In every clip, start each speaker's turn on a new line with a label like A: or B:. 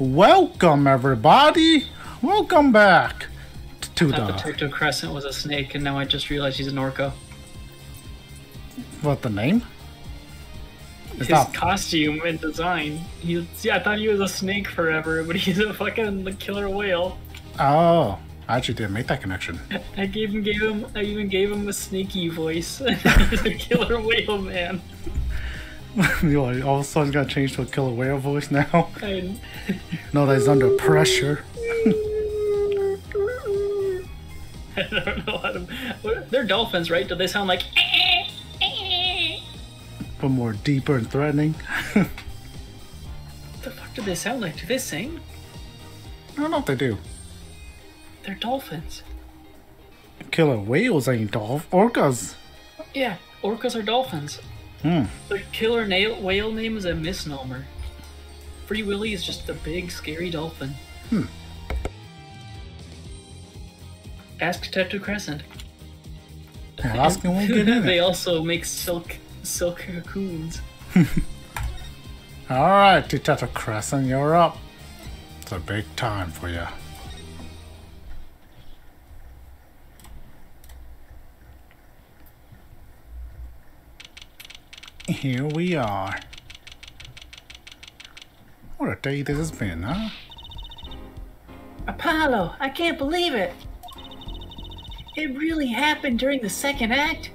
A: Welcome, everybody. Welcome back to
B: I thought Detective Crescent was a snake, and now I just realized he's an orca.
A: What, the name?
B: His costume and design. I thought he was a snake forever, but he's a fucking killer whale.
A: Oh, I actually didn't make that connection.
B: I even gave him a snaky voice. He's a killer whale man.
A: All of a sudden got changed to a killer whale voice now. No, that he's under pressure.
B: I don't know how to... They're dolphins, right? Do they sound like...
A: But more deeper and threatening.
B: What the fuck do they sound like? Do they sing?
A: I don't know if they do.
B: They're dolphins.
A: Killer whales ain't orcas.
B: Yeah, orcas are dolphins. The killer whale name is a misnomer. Free Willy is just a big, scary dolphin. Ask Detective Crescent.
A: Ask him, we'll get in
B: They
A: it.
B: also make silk cocoons.
A: Alright, Detective Crescent, you're up. It's a big time for you. Here we are. What a day this has been, huh?
B: Apollo, I can't believe it. It really happened during the second act?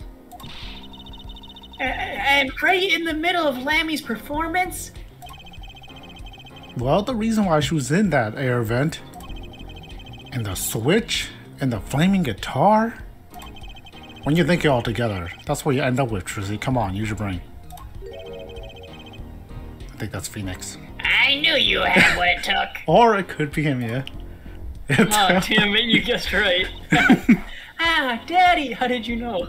B: And right in the middle of Lammy's performance?
A: Well, the reason why she was in that air vent, and the switch, and the flaming guitar. When you think it all together, that's what you end up with, Trizzy. Come on, use your brain. I think that's Phoenix.
B: I knew you had what it took.
A: Or it could be him, yeah.
B: Oh, damn it, you guessed right. Ah, Daddy, how did you know?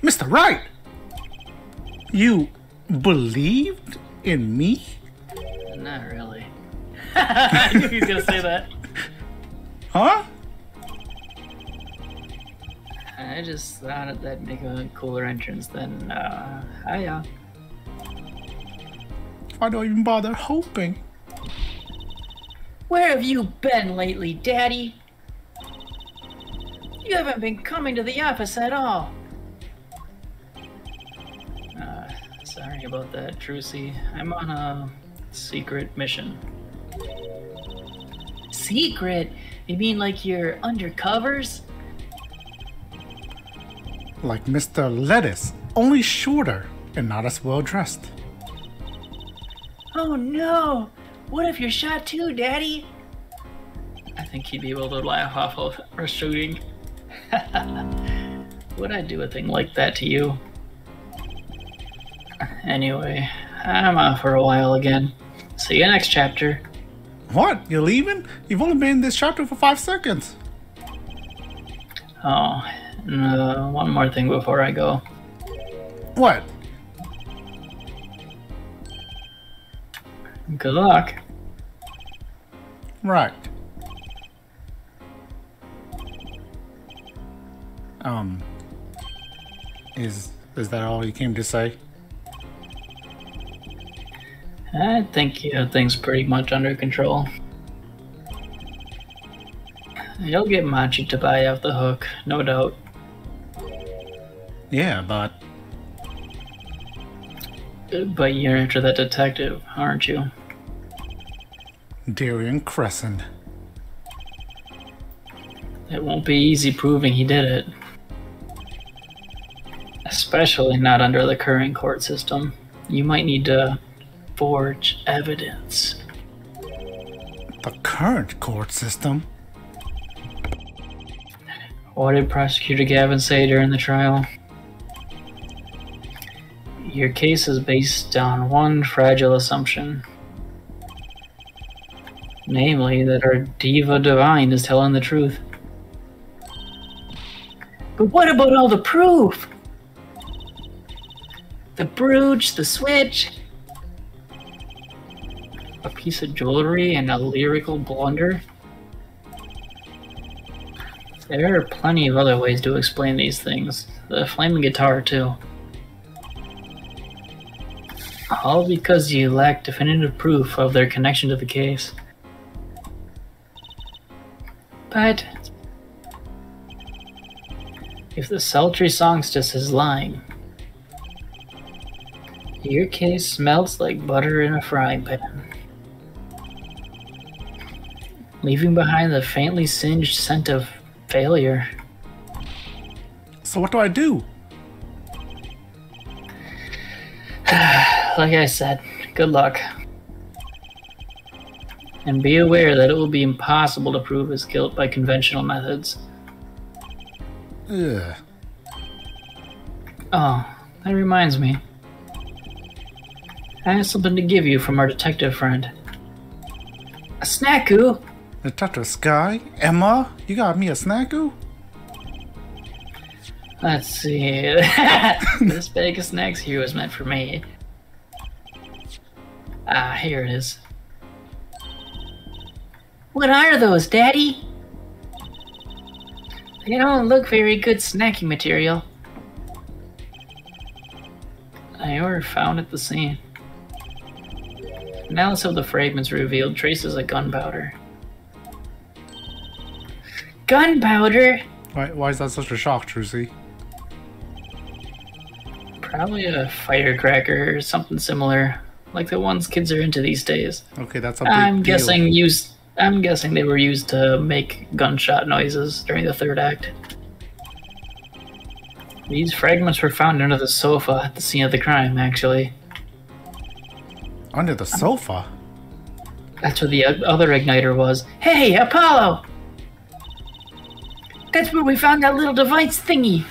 A: Mr. Wright! You believed in me?
B: Not really. I knew he was gonna say that.
A: Huh?
B: I just thought that'd make a cooler entrance than, hiya.
A: I don't even bother hoping.
B: Where have you been lately, Daddy? You haven't been coming to the office at all. Sorry about that, Trucy. I'm on a secret mission. Secret? You mean like you're undercovers?
A: Like Mr. Lettuce, only shorter and not as well dressed.
B: Oh no! What if you're shot too, Daddy? I think he'd be able to laugh off of our shooting. Would I do a thing like that to you? Anyway, I'm off for a while again. See you next chapter.
A: What? You're leaving? You've only been in this chapter for 5 seconds.
B: Oh, and, one more thing before I go.
A: What?
B: Good luck.
A: Right. Is that all you came to say?
B: I think you have things pretty much under control. You'll get Machi to buy off the hook, no doubt.
A: Yeah, but...
B: But you're after that detective, aren't you?
A: Darian Crescent.
B: It won't be easy proving he did it. Especially not under the current court system. You might need to forge evidence.
A: The current court system?
B: What did Prosecutor Gavin say during the trial? Your case is based on one fragile assumption. Namely, that our diva divine is telling the truth. But what about all the proof? The brooch, the switch, a piece of jewelry, and a lyrical blunder? There are plenty of other ways to explain these things. The flaming guitar, too. All because you lack definitive proof of their connection to the case. But if the sultry songstress is lying, your case smells like butter in a frying pan, leaving behind the faintly singed scent of failure.
A: So what do I do?
B: Like I said, good luck. And be aware that it will be impossible to prove his guilt by conventional methods.
A: Ugh.
B: Oh, that reminds me. I have something to give you from our detective friend. A snacku?
A: Detective Sky? Emma? You got me a snacku?
B: Let's see. This bag of snacks here was meant for me. Ah, here it is. What are those, Daddy? They don't look very good snacking material. I ordered found at the scene. Analysis of the fragments revealed traces of gunpowder. Gunpowder?
A: Why is that such a shock, Trucy?
B: Probably a firecracker or something similar, like the ones kids are into these days.
A: Okay, that's a big deal.
B: I'm guessing they were used to make gunshot noises during the third act. These fragments were found under the sofa at the scene of the crime, actually.
A: Under the sofa?
B: That's where the other igniter was. Hey, Apollo! That's where we found that little device thingy.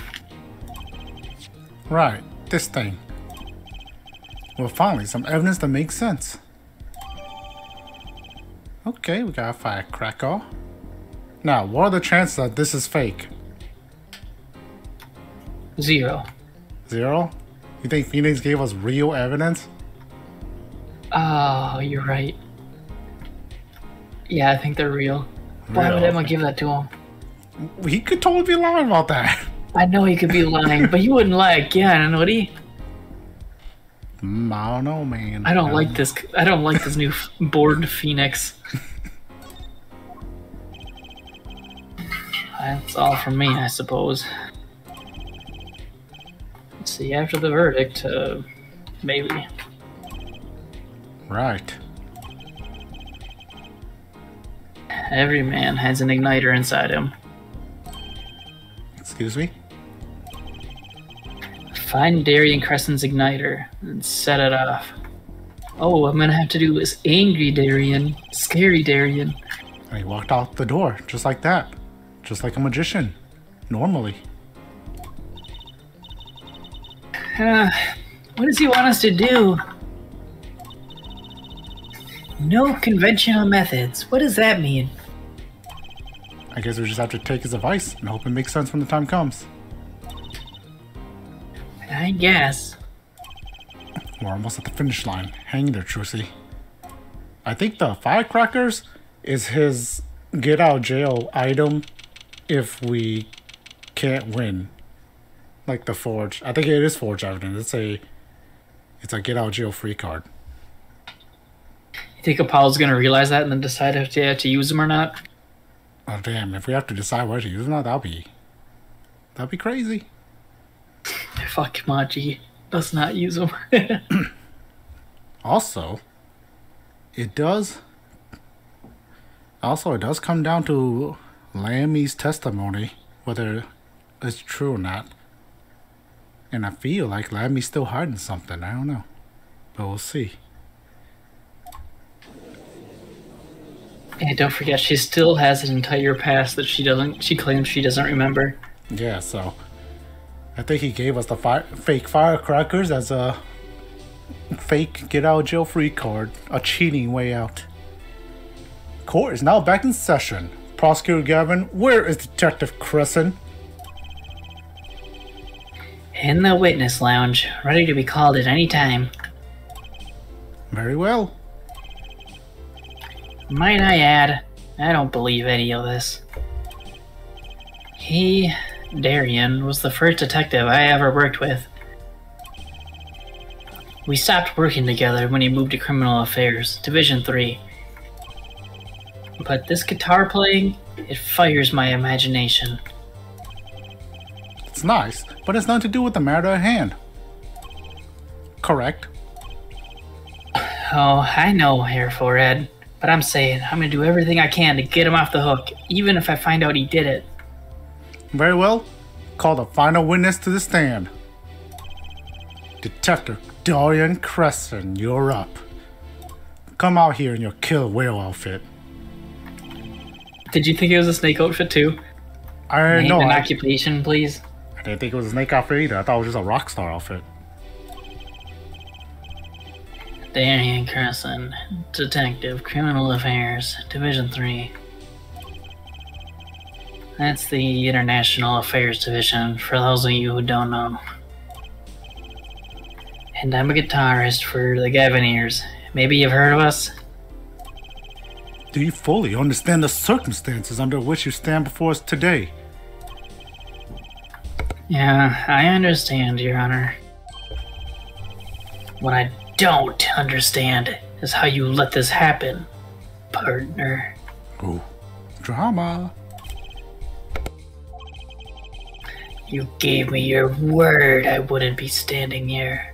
A: Right, this thing. Well, finally, some evidence that makes sense. Okay, we got a firecracker. Now, what are the chances that this is fake?
B: 0.
A: 0? You think Phoenix gave us real evidence?
B: Oh, you're right. Yeah, I think they're real. Why would Emma give that to him?
A: He could totally be lying about that.
B: I know he could be lying, but he wouldn't lie again, would he?
A: I don't know, man.
B: I don't like this. I don't like this new bored Phoenix. That's all from me, I suppose. Let's see, after the verdict, maybe.
A: Right.
B: Every man has an igniter inside him.
A: Excuse me?
B: Find Darian Crescent's igniter and set it off. Oh, I'm gonna have to do this angry Darian, scary Darian.
A: And he walked out the door, just like that. Just like a magician. Normally.
B: What does he want us to do? No conventional methods. What does that mean?
A: I guess we just have to take his advice and hope it makes sense when the time comes.
B: I guess.
A: We're almost at the finish line. Hang in there, Trucy. I think the firecrackers is his get out of jail item if we can't win. Like the forge. I think it is forge evidence. It's a get out of jail free card.
B: You think Apollo's gonna realize that and then decide if they have to use them or not?
A: Oh damn, if we have to decide whether to use them or not, that'd be crazy.
B: Fuck Machi. Let's not use them.
A: Also, it does come down to Lammy's testimony, whether it's true or not. And I feel like Lammy's still hiding something. I don't know. But we'll see.
B: And don't forget, she still has an entire past that she claims she doesn't remember.
A: Yeah, so I think he gave us the fake firecrackers as a fake get out of jail free card, a cheating way out. Court is now back in session. Prosecutor Gavin, where is Detective Crescent?
B: In the witness lounge, ready to be called at any time.
A: Very well.
B: Might I add, I don't believe any of this. He, Darian, was the first detective I ever worked with. We stopped working together when he moved to Criminal Affairs, Division 3. But this guitar playing, it fires my imagination.
A: It's nice, but it's nothing to do with the matter at hand. Correct?
B: Oh, I know, Hair Forehead. But I'm saying, I'm gonna do everything I can to get him off the hook, even if I find out he did it.
A: Very well. Call the final witness to the stand. Detective Dorian Crescent, you're up. Come out here in your killer whale outfit.
B: Did you think it was a snake outfit too?
A: I
B: Name
A: know.
B: an occupation, please.
A: I didn't think it was a snake outfit either. I thought it was just a rock star outfit.
B: Darian Crescent, Detective, Criminal Affairs, Division 3. That's the International Affairs Division, for those of you who don't know. And I'm a guitarist for the Gavineers. Maybe you've heard of us?
A: Do you fully understand the circumstances under which you stand before us today?
B: Yeah, I understand, Your Honor. What I don't understand is how you let this happen, partner.
A: Oh, drama.
B: You gave me your word I wouldn't be standing here.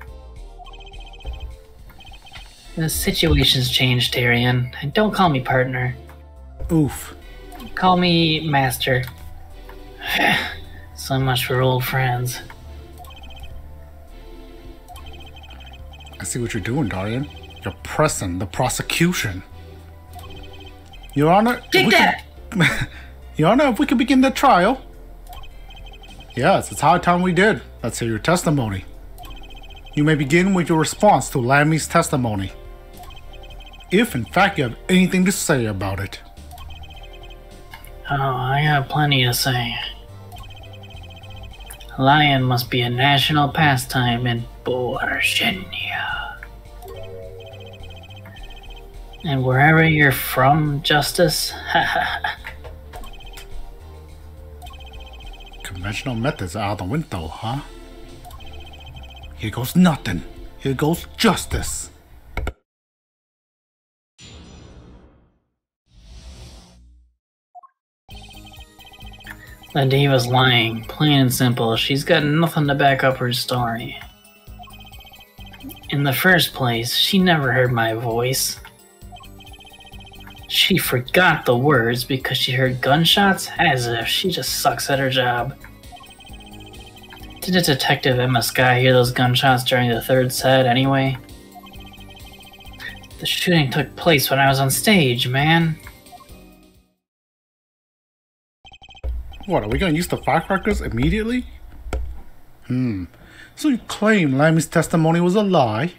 B: The situation's changed, Darian. And don't call me partner.
A: Oof.
B: Call me master. So much for old friends.
A: I see what you're doing, Darian. You're pressing the prosecution. Your Honor...
B: Take that!
A: Your Honor, if we could begin the trial. Yes, it's high time we did. Let's hear your testimony. You may begin with your response to Lammy's testimony. If, in fact, you have anything to say about it.
B: Oh, I got plenty to say. Lying must be a national pastime in Virginia. And wherever you're from, Justice,
A: Conventional methods are out the window, huh? Here goes nothing. Here goes justice.
B: the diva's lying, plain and simple. She's got nothing to back up her story. In the first place, she never heard my voice. She forgot the words because she heard gunshots, as if she just sucks at her job. Didn't Detective Emma Sky hear those gunshots during the third set anyway? The shooting took place when I was on stage, man.
A: What, are we gonna use the firecrackers immediately? So you claim Lammy's testimony was a lie?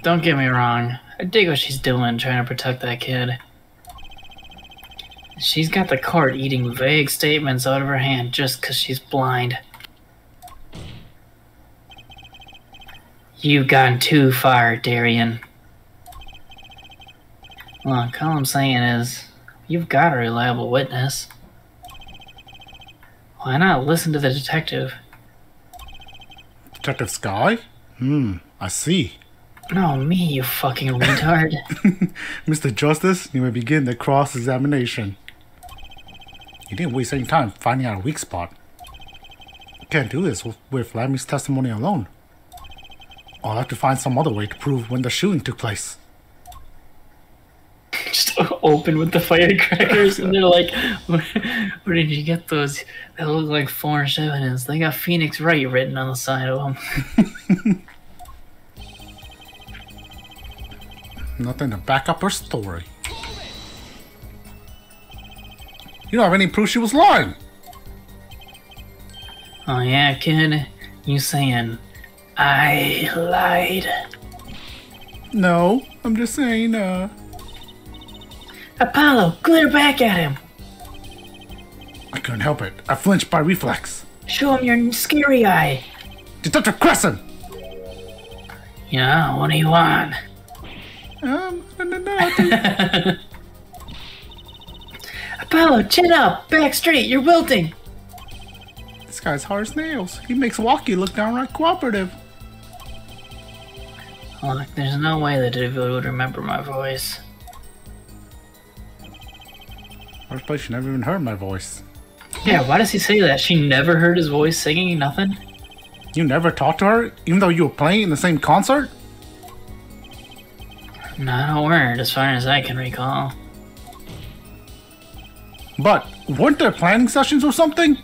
B: Don't get me wrong. I dig what she's doing, trying to protect that kid. She's got the court eating vague statements out of her hand just because she's blind. You've gone too far, Darian. Look, all I'm saying is, you've got a reliable witness. Why not listen to the detective?
A: Detective Sky? I see.
B: No, me, you fucking retard.
A: Mr. Justice, you may begin the cross-examination. You didn't waste any time finding out a weak spot. You can't do this with Lammy's testimony alone. I'll have to find some other way to prove when the shooting took place.
B: Just open with the firecrackers, and they're like, where did you get those? That look like forged evidence. They got Phoenix Wright written on the side of them.
A: Nothing to back up her story. You don't have any proof she was lying.
B: Oh yeah, kid? You saying I lied?
A: No, I'm just saying,
B: Apollo, glare back at him!
A: I couldn't help it. I flinched by reflex.
B: Show him your scary eye!
A: Detective Crescent!
B: Yeah, what do you want?
A: No.
B: Apollo, chin up! Back straight, you're wilting!
A: This guy's hard as nails. He makes Walkie look downright cooperative.
B: Look, there's no way that it would remember my voice.
A: First place, she never even heard my voice.
B: Yeah, why does he say that? She never heard his voice singing? Nothing?
A: You never talked to her, even though you were playing in the same concert?
B: Not a word, as far as I can recall.
A: But weren't there planning sessions or something?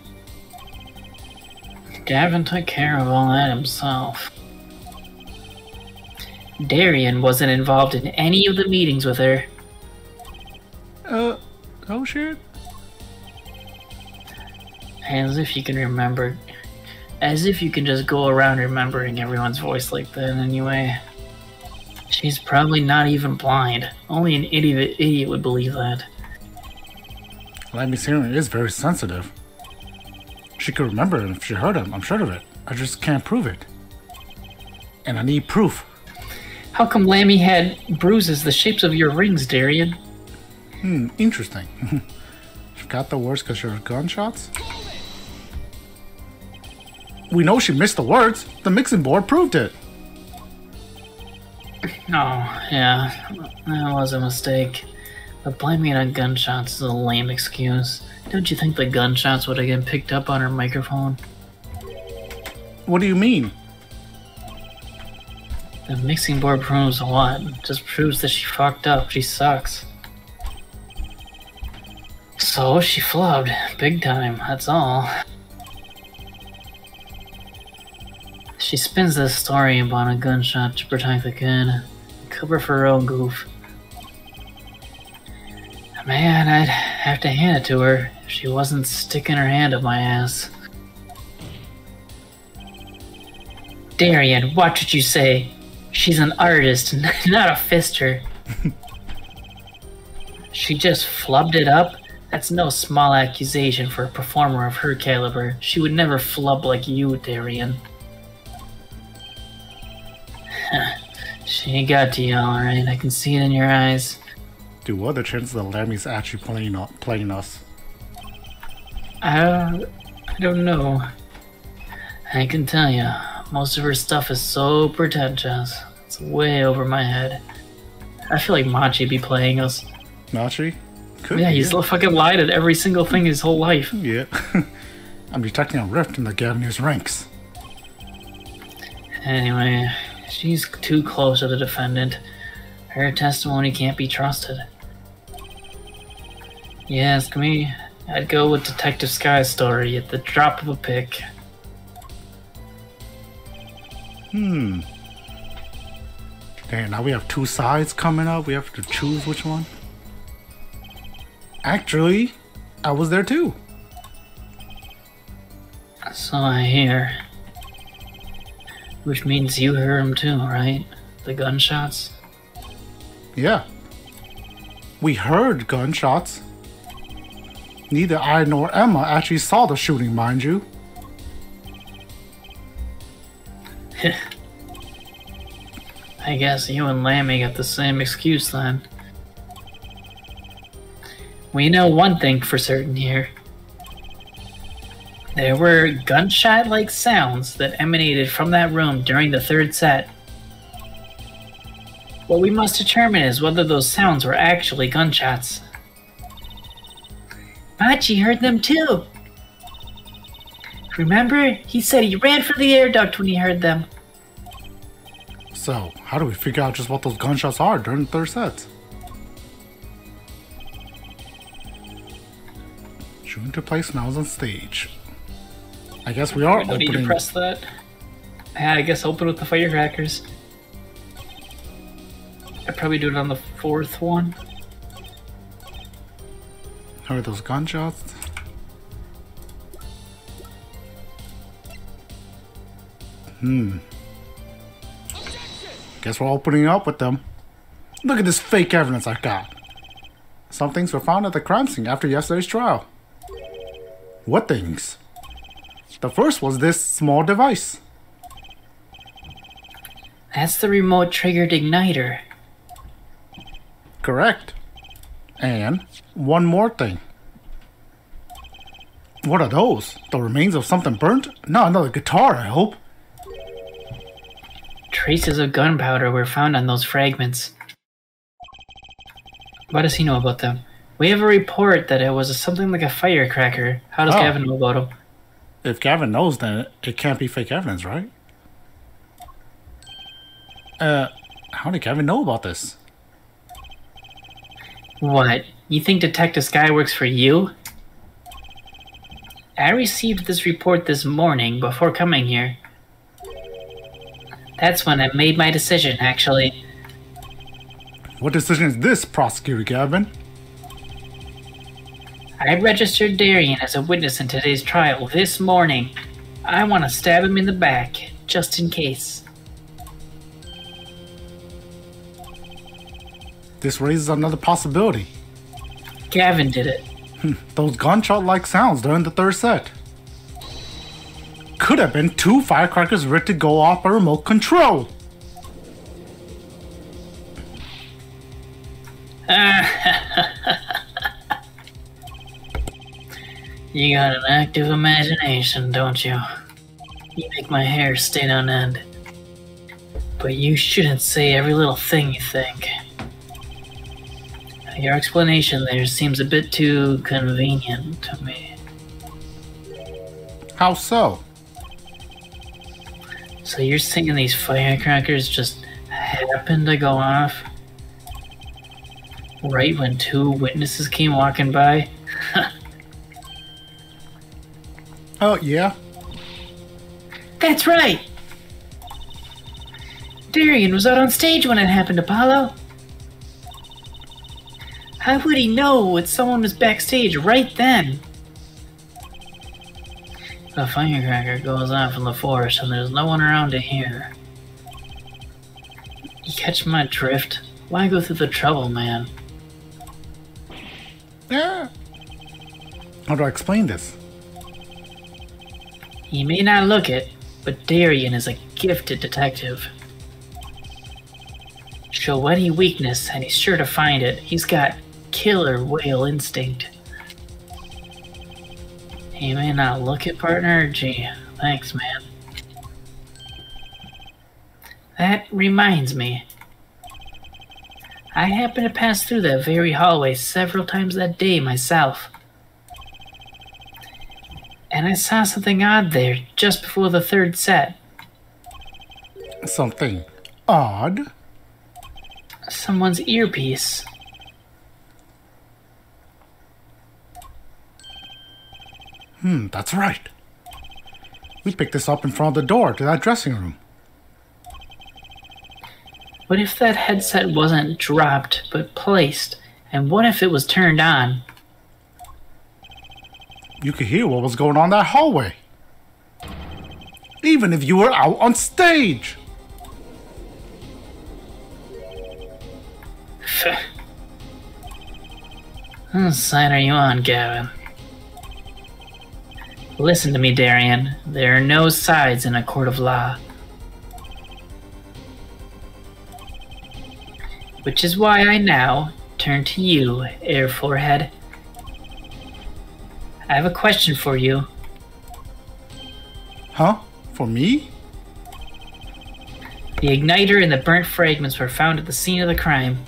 B: Gavin took care of all that himself. Darian wasn't involved in any of the meetings with her.
A: Oh shit.
B: As if you can remember. As if you can just go around remembering everyone's voice like that anyway. She's probably not even blind. Only an idiot would believe that.
A: Lammy's hearing is very sensitive. She could remember it if she heard him, I'm sure of it. I just can't prove it. And I need proof.
B: How come Lammy had bruises the shapes of your rings, Darian?
A: Interesting. She got the words because of her gunshots? We know she missed the words. The mixing board proved it.
B: Oh, yeah. That was a mistake. But blaming it on gunshots is a lame excuse. Don't you think the gunshots would have been picked up on her microphone?
A: What do you mean?
B: The mixing board proves what? It just proves that she fucked up. She sucks. So, she flubbed. Big time, that's all. She spins this story about a gunshot to protect the kid. Cover for her own goof. Man, I'd have to hand it to her if she wasn't sticking her hand up my ass. Darian, watch what you say. She's an artist, not a fister. She just flubbed it up? That's no small accusation for a performer of her caliber. She would never flub like you, Darian. She got to you, alright. I can see it in your eyes.
A: Dude, what are the chances that Lammy's actually playing us?
B: I don't know. I can tell you, most of her stuff is so pretentious. It's way over my head. I feel like Machi be playing us.
A: Machi? Could
B: Yeah,
A: be,
B: he's fucking lied at every single thing his whole life.
A: Yeah. I'm detecting a rift in the Gaviner's ranks.
B: Anyway, she's too close to the defendant. Her testimony can't be trusted. You ask me, I'd go with Detective Sky's story at the drop of a pick.
A: Damn, now we have two sides coming up. We have to choose which one. Actually, I was there too.
B: So I hear. Which means you heard them too, right? The gunshots?
A: Yeah. We heard gunshots. Neither I nor Emma actually saw the shooting, mind you.
B: I guess you and Lammy got the same excuse then. We know one thing for certain here. There were gunshot-like sounds that emanated from that room during the third set. What we must determine is whether those sounds were actually gunshots. Machi heard them too. Remember? He said he ran for the air duct when he heard them.
A: So, how do we figure out just what those gunshots are during the third set? Shooting took place when I was on stage. I guess we are
B: No
A: opening...
B: need to press that. Yeah, I guess open with the firecrackers. I'd probably do it on the fourth one.
A: Heard those gunshots? Guess we're opening up with them. Look at this fake evidence I got. Some things were found at the crime scene after yesterday's trial. What things? The first was this small device.
B: That's the remote triggered igniter.
A: Correct. And one more thing. What are those? The remains of something burnt? Not another guitar, I hope.
B: Traces of gunpowder were found on those fragments. What does he know about them? We have a report that it was something like a firecracker. How does Gavin know about them?
A: If Gavin knows, then it can't be fake evidence, right? How did Gavin know about this?
B: What? You think Detective Sky works for you? I received this report this morning before coming here. That's when I made my decision, actually.
A: What decision is this, Prosecutor Gavin?
B: I registered Darian as a witness in today's trial this morning. I want to stab him in the back, just in case.
A: This raises another possibility.
B: Gavin did it.
A: Those gunshot-like sounds during the third set. Could have been 2 firecrackers ready to go off by remote control.
B: You got an active imagination, don't you? You make my hair stand on end. But you shouldn't say every little thing you think. Your explanation there seems a bit too convenient to me.
A: How so?
B: So you're saying these firecrackers just happened to go off? Right when 2 witnesses came walking by?
A: Oh, yeah?
B: That's right! Darian was out on stage when it happened, Apollo. How would he know that someone was backstage right then? A firecracker goes off in the forest and there's no one around to hear. You catch my drift? Why go through the trouble, man?
A: Yeah. How do I explain this?
B: He may not look it, but Darian is a gifted detective. Show any weakness and he's sure to find it. He's got killer whale instinct. He may not look it, partner. Gee, thanks, man. That reminds me. I happened to pass through that very hallway several times that day myself. And I saw something odd there just before the third set.
A: Something odd?
B: Someone's earpiece.
A: That's right. We picked this up in front of the door to that dressing room.
B: What if that headset wasn't dropped, but placed? And what if it was turned on?
A: You could hear what was going on in that hallway. Even if you were out on stage.
B: Whose side are you on, Gavin? Listen to me, Darian. There are no sides in a court of law. Which is why I now turn to you, Air Forehead. I have a question for you.
A: Huh? For me?
B: The igniter and the burnt fragments were found at the scene of the crime.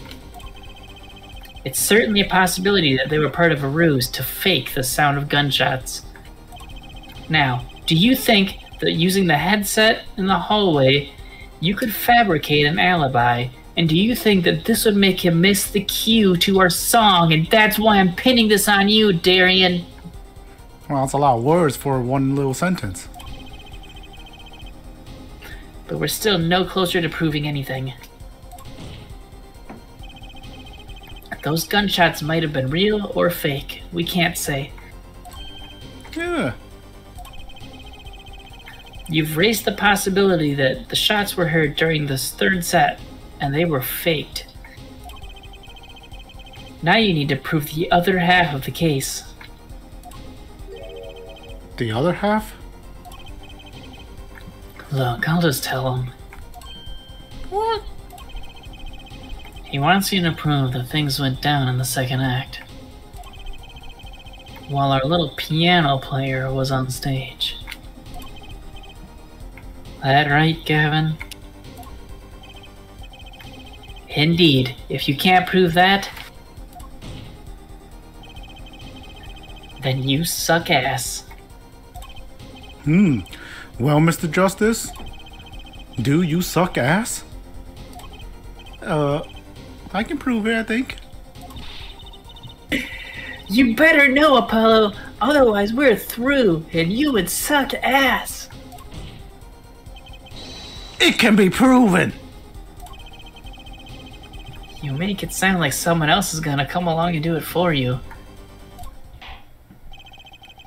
B: It's certainly a possibility that they were part of a ruse to fake the sound of gunshots. Now, do you think that using the headset in the hallway, you could fabricate an alibi? And do you think that this would make him miss the cue to our song? And that's why I'm pinning this on you, Darian.
A: Well, that's a lot of words for one little sentence.
B: But we're still no closer to proving anything. Those gunshots might have been real or fake. We can't say.
A: Yeah.
B: You've raised the possibility that the shots were heard during this third set, and they were faked. Now you need to prove the other half of the case.
A: The other half?
B: Look, I'll just tell him.
A: What?
B: He wants you to prove that things went down in the second act, while our little piano player was on stage. That right, Gavin? Indeed. If you can't prove that, then you suck ass.
A: Well, Mr. Justice, do you suck ass? I can prove it, I think.
B: You better know, Apollo, otherwise we're through, and you would suck ass.
A: It can be proven!
B: You make it sound like someone else is gonna come along and do it for you.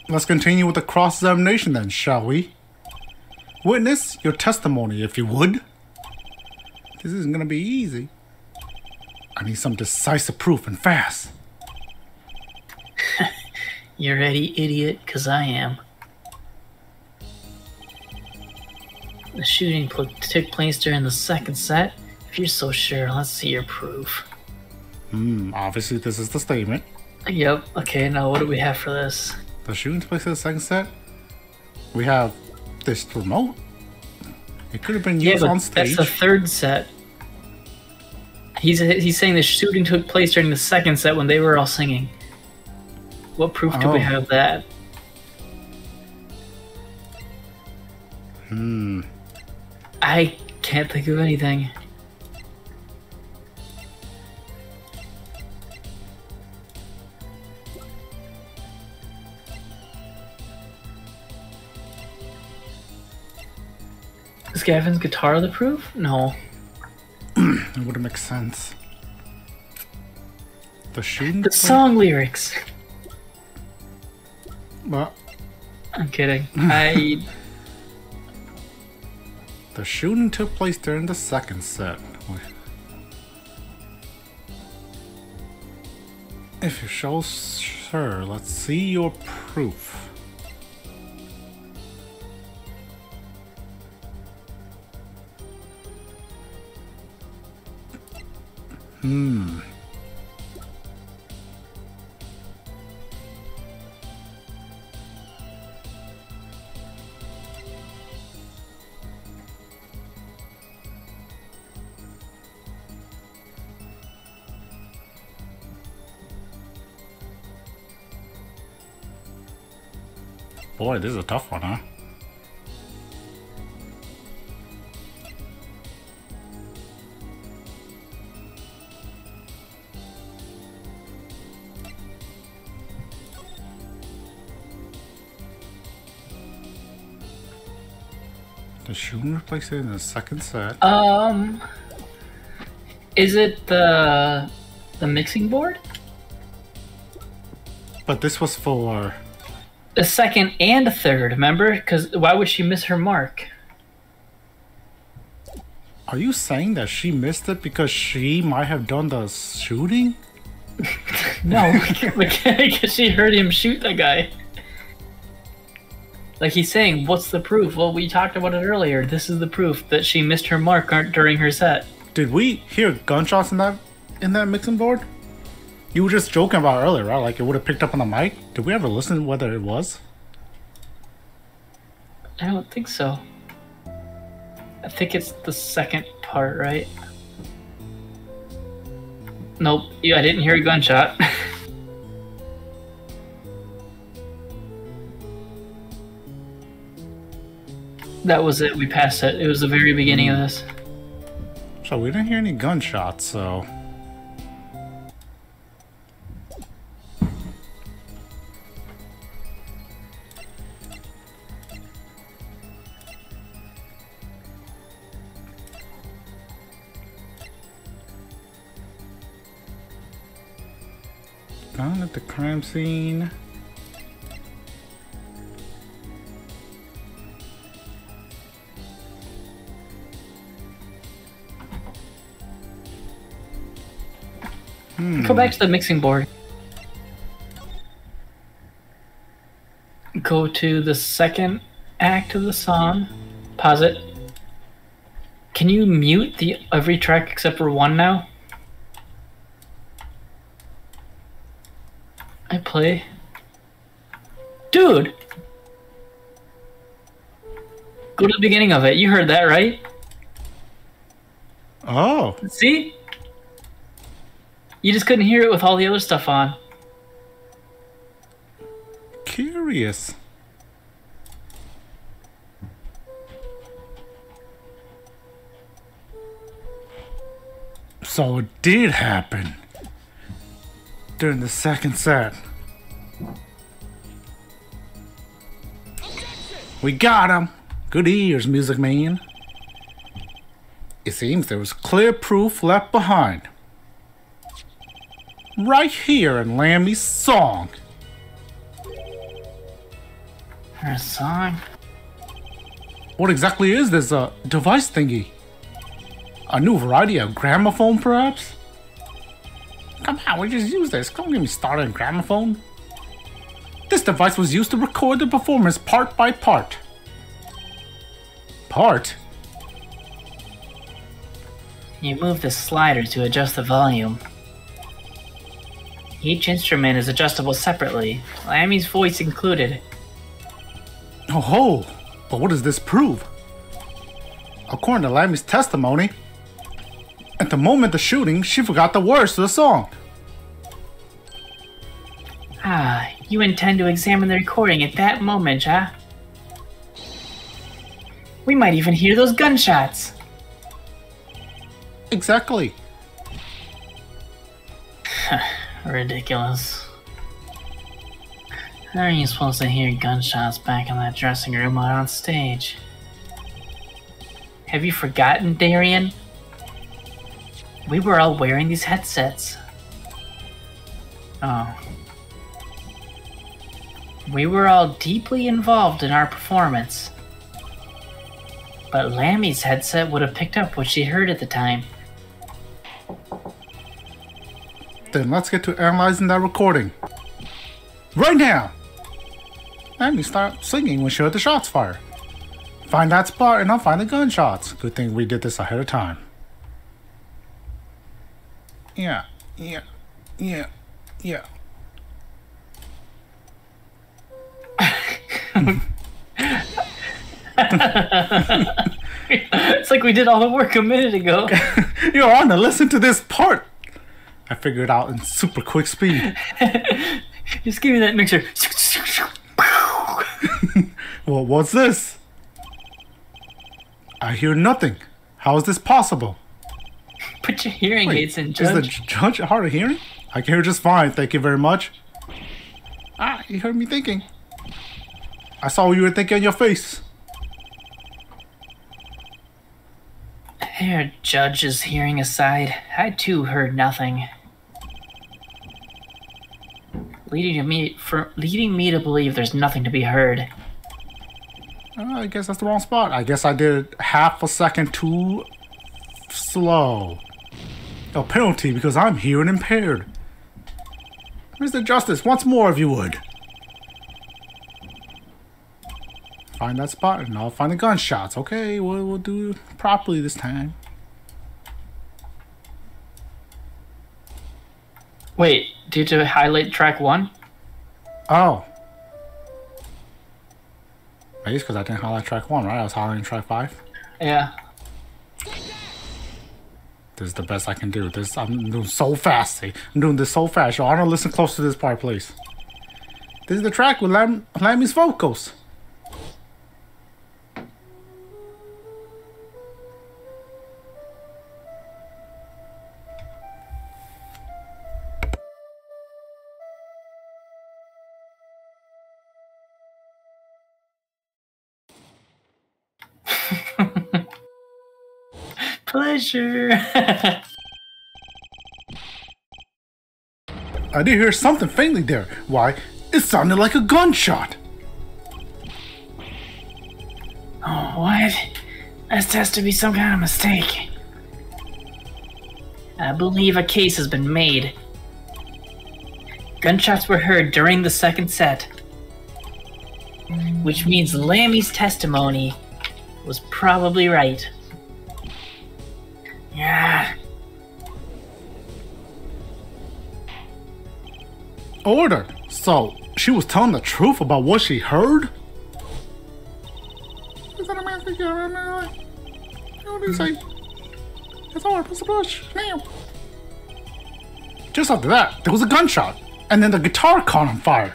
A: Let's continue with the cross-examination then, shall we? Witness your testimony, if you would. This isn't gonna be easy. I need some decisive proof and fast.
B: You ready, idiot? 'Cause I am. The shooting took place during the second set. If you're so sure, let's see your proof.
A: Obviously this is the statement.
B: Yep, okay, now what do we have for this?
A: The shooting took place in the second set. We have this remote. It could have been used on stage.
B: That's the third set. He's saying the shooting took place during the second set when they were all singing. What proof do we have of that? I can't think of anything. Is Gavin's guitar the proof? No.
A: It wouldn't make sense. The shooting.
B: The song lyrics.
A: What?
B: I'm kidding.
A: The shooting took place during the second set. If you show sure, let's see your proof. Boy, this is a tough one, huh? The shooting replaced it in the second set.
B: Is it the mixing board?
A: But this was for...
B: The second and the third, remember? Because why would she miss her mark?
A: Are you saying that she missed it because she might have done the shooting?
B: No, because she heard him shoot the guy. Like he's saying, what's the proof? Well, we talked about it earlier. This is the proof that she missed her mark during her set.
A: Did we hear gunshots in that mixing board? You were just joking about it earlier, right? Like it would have picked up on the mic. Did we ever listen to whether it was?
B: I don't think so. I think it's the second part, right? Nope. Yeah, I didn't hear a gunshot. That was it. We passed it. It was the very beginning of this.
A: So we didn't hear any gunshots, so... Found at the crime scene.
B: Go back to the mixing board. Go to the second act of the song. Pause it. Can you mute every track except for one now? I play. Dude! Go to the beginning of it. You heard that, right?
A: Oh.
B: See? You just couldn't hear it with all the other stuff on.
A: Curious. So it did happen during the second set. We got him. Good ears, Music Man. It seems there was clear proof left behind. Right here in Lammy's song.
B: Her song?
A: What exactly is this device thingy? A new variety of gramophone, perhaps? Come on, we just use this. Don't get me started on gramophone. This device was used to record the performance part by part. Part?
B: You move the slider to adjust the volume. Each instrument is adjustable separately, Lammy's voice included.
A: Oh ho! But what does this prove? According to Lammy's testimony, at the moment of the shooting, she forgot the words to the song.
B: Ah, you intend to examine the recording at that moment, huh? We might even hear those gunshots.
A: Exactly.
B: Ridiculous. How are you supposed to hear gunshots back in that dressing room out on stage? Have you forgotten, Darian? We were all wearing these headsets. Oh. We were all deeply involved in our performance. But Lammy's headset would have picked up what she heard at the time.
A: Then let's get to analyzing that recording. Right now! Lammy stopped singing when she heard the shots fired. Find that spot and I'll find the gunshots. Good thing we did this ahead of time. Yeah.
B: It's like we did all the work a minute ago.
A: You're on to listen to this part. I figured it out in super quick speed.
B: Just give me that mixer.
A: Well, what's this? I hear nothing. How is this possible?
B: Put your hearing aids in,
A: Is
B: Judge.
A: the judge hard of hearing? I can hear just fine, thank you very much. Ah, you heard me thinking. I saw what you were thinking on your face.
B: There, Judge's hearing aside, I too heard nothing. Leading me to believe there's nothing to be heard.
A: I guess that's the wrong spot. I guess I did it half a second too slow. A penalty because I'm hearing impaired. Mr. Justice, once more if you would. Find that spot and I'll find the gunshots. Okay, we'll do it properly this time.
B: Wait, did you highlight track 1?
A: Oh. Maybe it's because I didn't highlight track 1, right? I was highlighting track 5.
B: Yeah.
A: This is the best I can do. I'm doing so fast. I'm doing this so fast. Y'all want to listen close to this part, please. This is the track with Lammy's vocals.
B: Pleasure.
A: I did hear something faintly there. Why? It sounded like a gunshot.
B: Oh, what? This has to be some kind of mistake. I believe a case has been made. Gunshots were heard during the second set, which means Lammy's testimony was probably right. Yeah.
A: Order. So, she was telling the truth about what she heard? Is that a man speaking? What do you say? It's all right, Mr. Bush. Now. Just after that, there was a gunshot, and then the guitar caught on fire.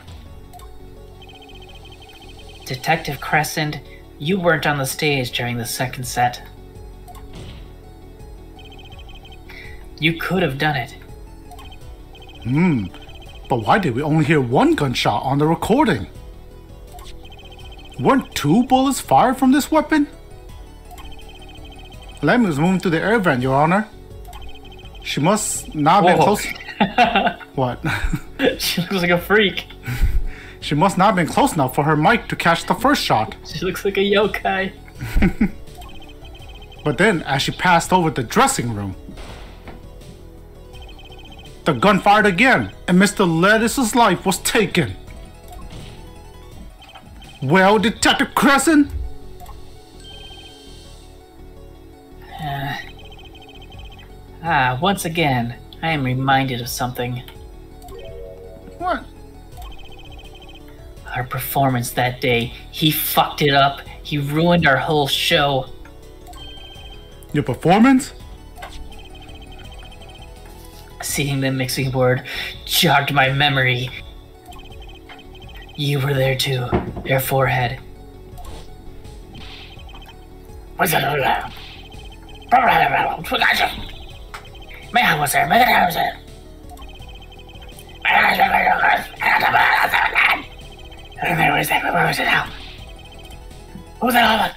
B: Detective Crescent, you weren't on the stage during the second set. You could have done it.
A: But why did we only hear one gunshot on the recording? Weren't 2 bullets fired from this weapon? Lemmy was moving through the air vent, Your Honor. She must not have been close. What?
B: She looks like a freak.
A: She must not have been close enough for her mic to catch the first shot.
B: She looks like a yokai.
A: But then, as she passed over the dressing room, the gun fired again, and Mr. Lettuce's life was taken. Well, Detective Crescent?
B: Once again, I am reminded of something.
A: What?
B: Our performance that day. He fucked it up. He ruined our whole show.
A: Your performance?
B: Seeing the mixing board jogged my memory. You were there too. Their forehead. Man was there. Man was there. Where was that? Where was it now? What was that?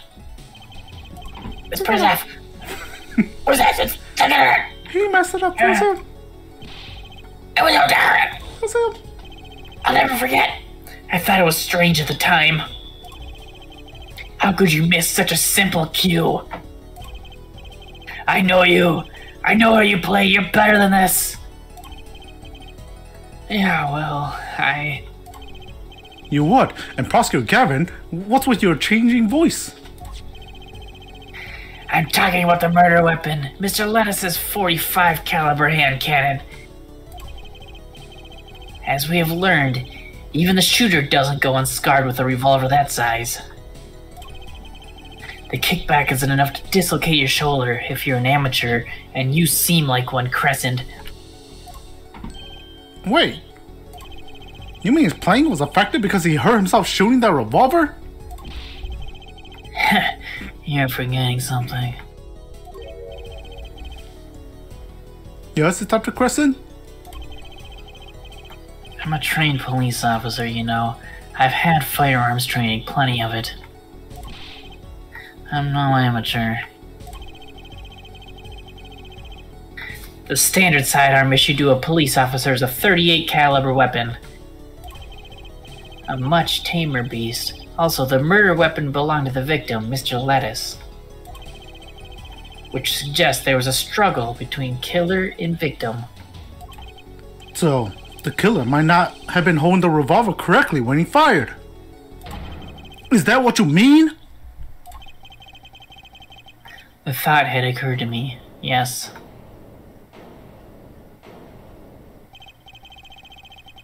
B: It's Princess. What was that?
A: He messed it up. What's him?
B: It was O'Dara.
A: What's him?
B: I'll never forget. I thought it was strange at the time. How could you miss such a simple cue? I know you. I know how you play. You're better than this. Yeah, well,
A: You what? And Prosecutor Gavin, what's with your changing voice?
B: I'm talking about the murder weapon. Mr. Lettuce's .45 caliber hand cannon. As we have learned, even the shooter doesn't go unscarred with a revolver that size. The kickback isn't enough to dislocate your shoulder if you're an amateur, and you seem like one, Crescent.
A: Wait. You mean his playing was affected because he hurt himself shooting that revolver?
B: You're forgetting something.
A: Yes, Detective Crescent?
B: I'm a trained police officer, you know. I've had firearms training, plenty of it. I'm no amateur. The standard sidearm issued to a police officer is a .38 caliber weapon. A much tamer beast. Also, the murder weapon belonged to the victim, Mr. Lettuce. Which suggests there was a struggle between killer and victim.
A: So, the killer might not have been holding the revolver correctly when he fired. Is that what you mean?
B: The thought had occurred to me, yes.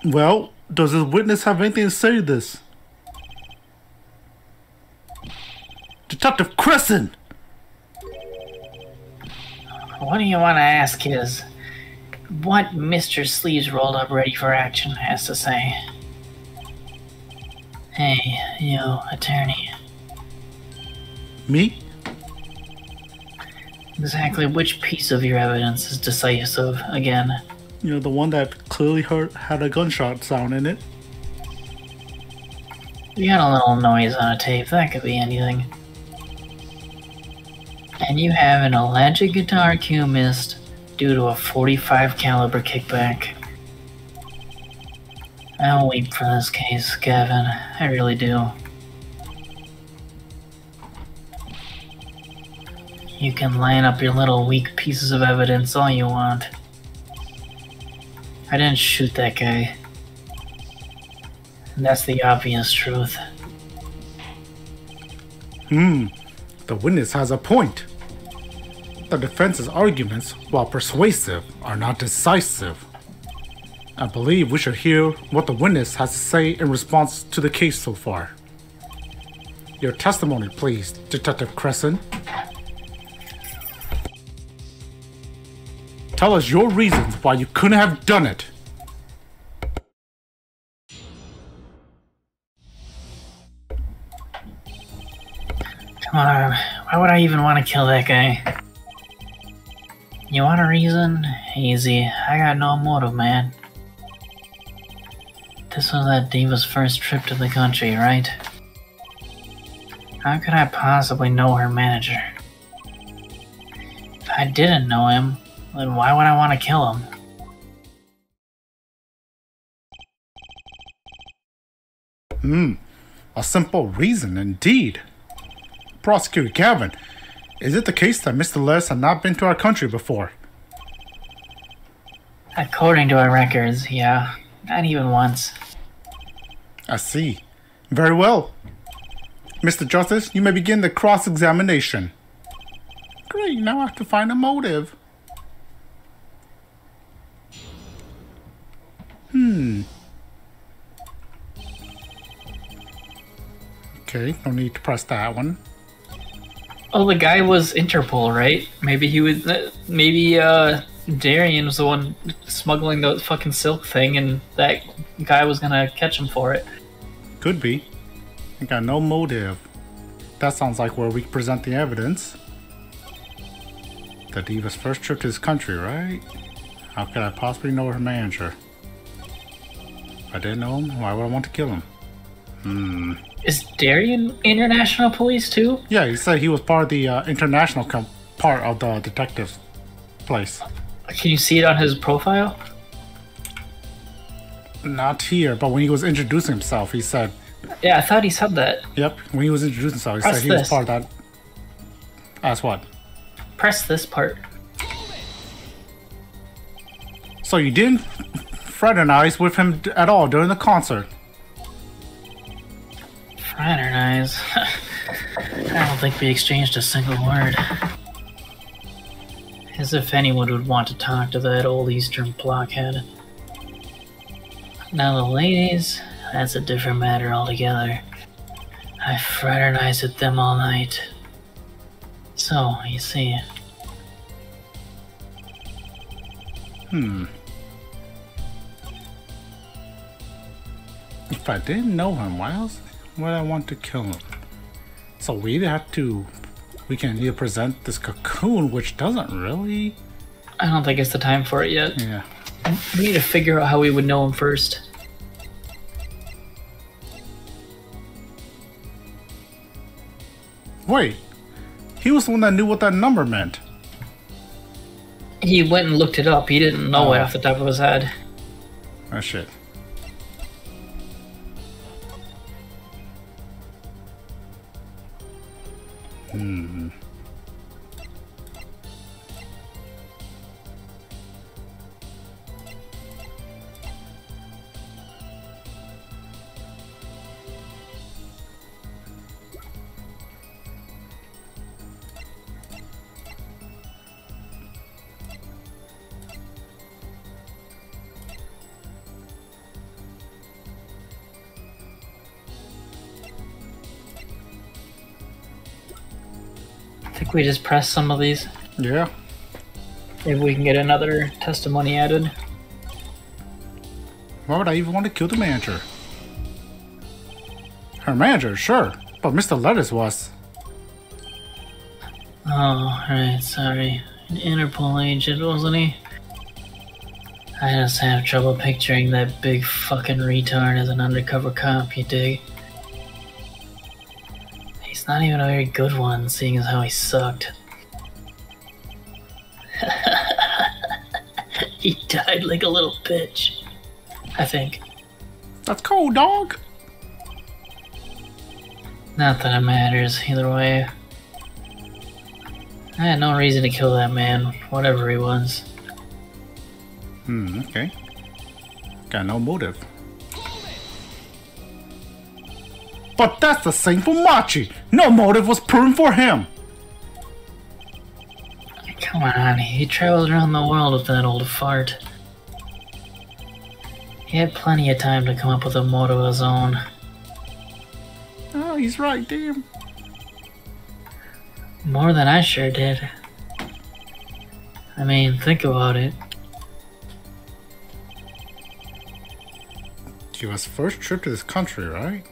A: Well, does this witness have anything to say to this? Detective Crescent!
B: What do you want to ask is what Mr. Sleeves Rolled Up Ready for Action has to say. Hey, you, attorney.
A: Me?
B: Exactly which piece of your evidence is decisive again?
A: You know, the one that clearly had a gunshot sound in it.
B: You had a little noise on a tape, that could be anything. And you have an alleged guitar cue missed due to a .45 caliber kickback. I'll weep for this case, Gavin. I really do. You can line up your little weak pieces of evidence all you want. I didn't shoot that guy. And that's the obvious truth.
A: The witness has a point. The defense's arguments, while persuasive, are not decisive. I believe we should hear what the witness has to say in response to the case so far. Your testimony, please, Detective Crescent. Tell us your reasons why you couldn't have done it.
B: Come on, why would I even want to kill that guy? You want a reason? Easy. I got no motive, man. This was that diva's first trip to the country, right? How could I possibly know her manager? If I didn't know him, then why would I want to kill him?
A: A simple reason indeed. Prosecutor Gavin, is it the case that Mr. Les had not been to our country before?
B: According to our records, yeah. Not even once.
A: I see. Very well. Mr. Justice, you may begin the cross-examination. Great, now I have to find a motive. Okay, no need to press that one.
B: Oh, the guy was Interpol, right? Maybe he was. Maybe Darian was the one smuggling the fucking silk thing, and that guy was gonna catch him for it.
A: Could be. I got no motive. That sounds like where we present the evidence. The diva's first trip to this country, right? How could I possibly know her manager? If I didn't know him, why would I want to kill him?
B: Is Darian international police too?
A: Yeah, he said he was part of the international part of the detective's place.
B: Can you see it on his profile?
A: Not here, but when he was introducing himself, he said...
B: Yeah, I thought he said that.
A: Yep, when he was introducing himself, he said he was part of that. As what?
B: Press this part.
A: So you didn't fraternize with him at all during the concert?
B: Fraternize? I don't think we exchanged a single word. As if anyone would want to talk to that old Eastern blockhead. Now the ladies, that's a different matter altogether. I fraternized with them all night. So, you see...
A: If I didn't know him, why else would I want to kill him? So we either have to... We can either present this cocoon, which doesn't really...
B: I don't think it's the time for it yet.
A: Yeah.
B: We need to figure out how we would know him first.
A: Wait. He was the one that knew what that number meant.
B: He went and looked it up. He didn't know it off the top of his head.
A: Oh shit.
B: I think we just press some of these.
A: Yeah.
B: Maybe we can get another testimony added.
A: Why would I even want to kill the manager? Her manager, sure. But Mr. Lettuce was.
B: Oh, right, sorry. An Interpol agent, wasn't he? I just have trouble picturing that big fucking retard as an undercover cop, you dig? He's not even a very good one, seeing as how he sucked. He died like a little bitch, I think.
A: That's cold, dog.
B: Not that it matters, either way. I had no reason to kill that man, whatever he was.
A: Okay. Got no motive. But that's the same for Machi. No motive was proven for him.
B: Come on, he traveled around the world with that old fart. He had plenty of time to come up with a motive of his own.
A: Oh, he's right, damn.
B: More than I sure did. I mean, think about it.
A: US first trip to this country, right?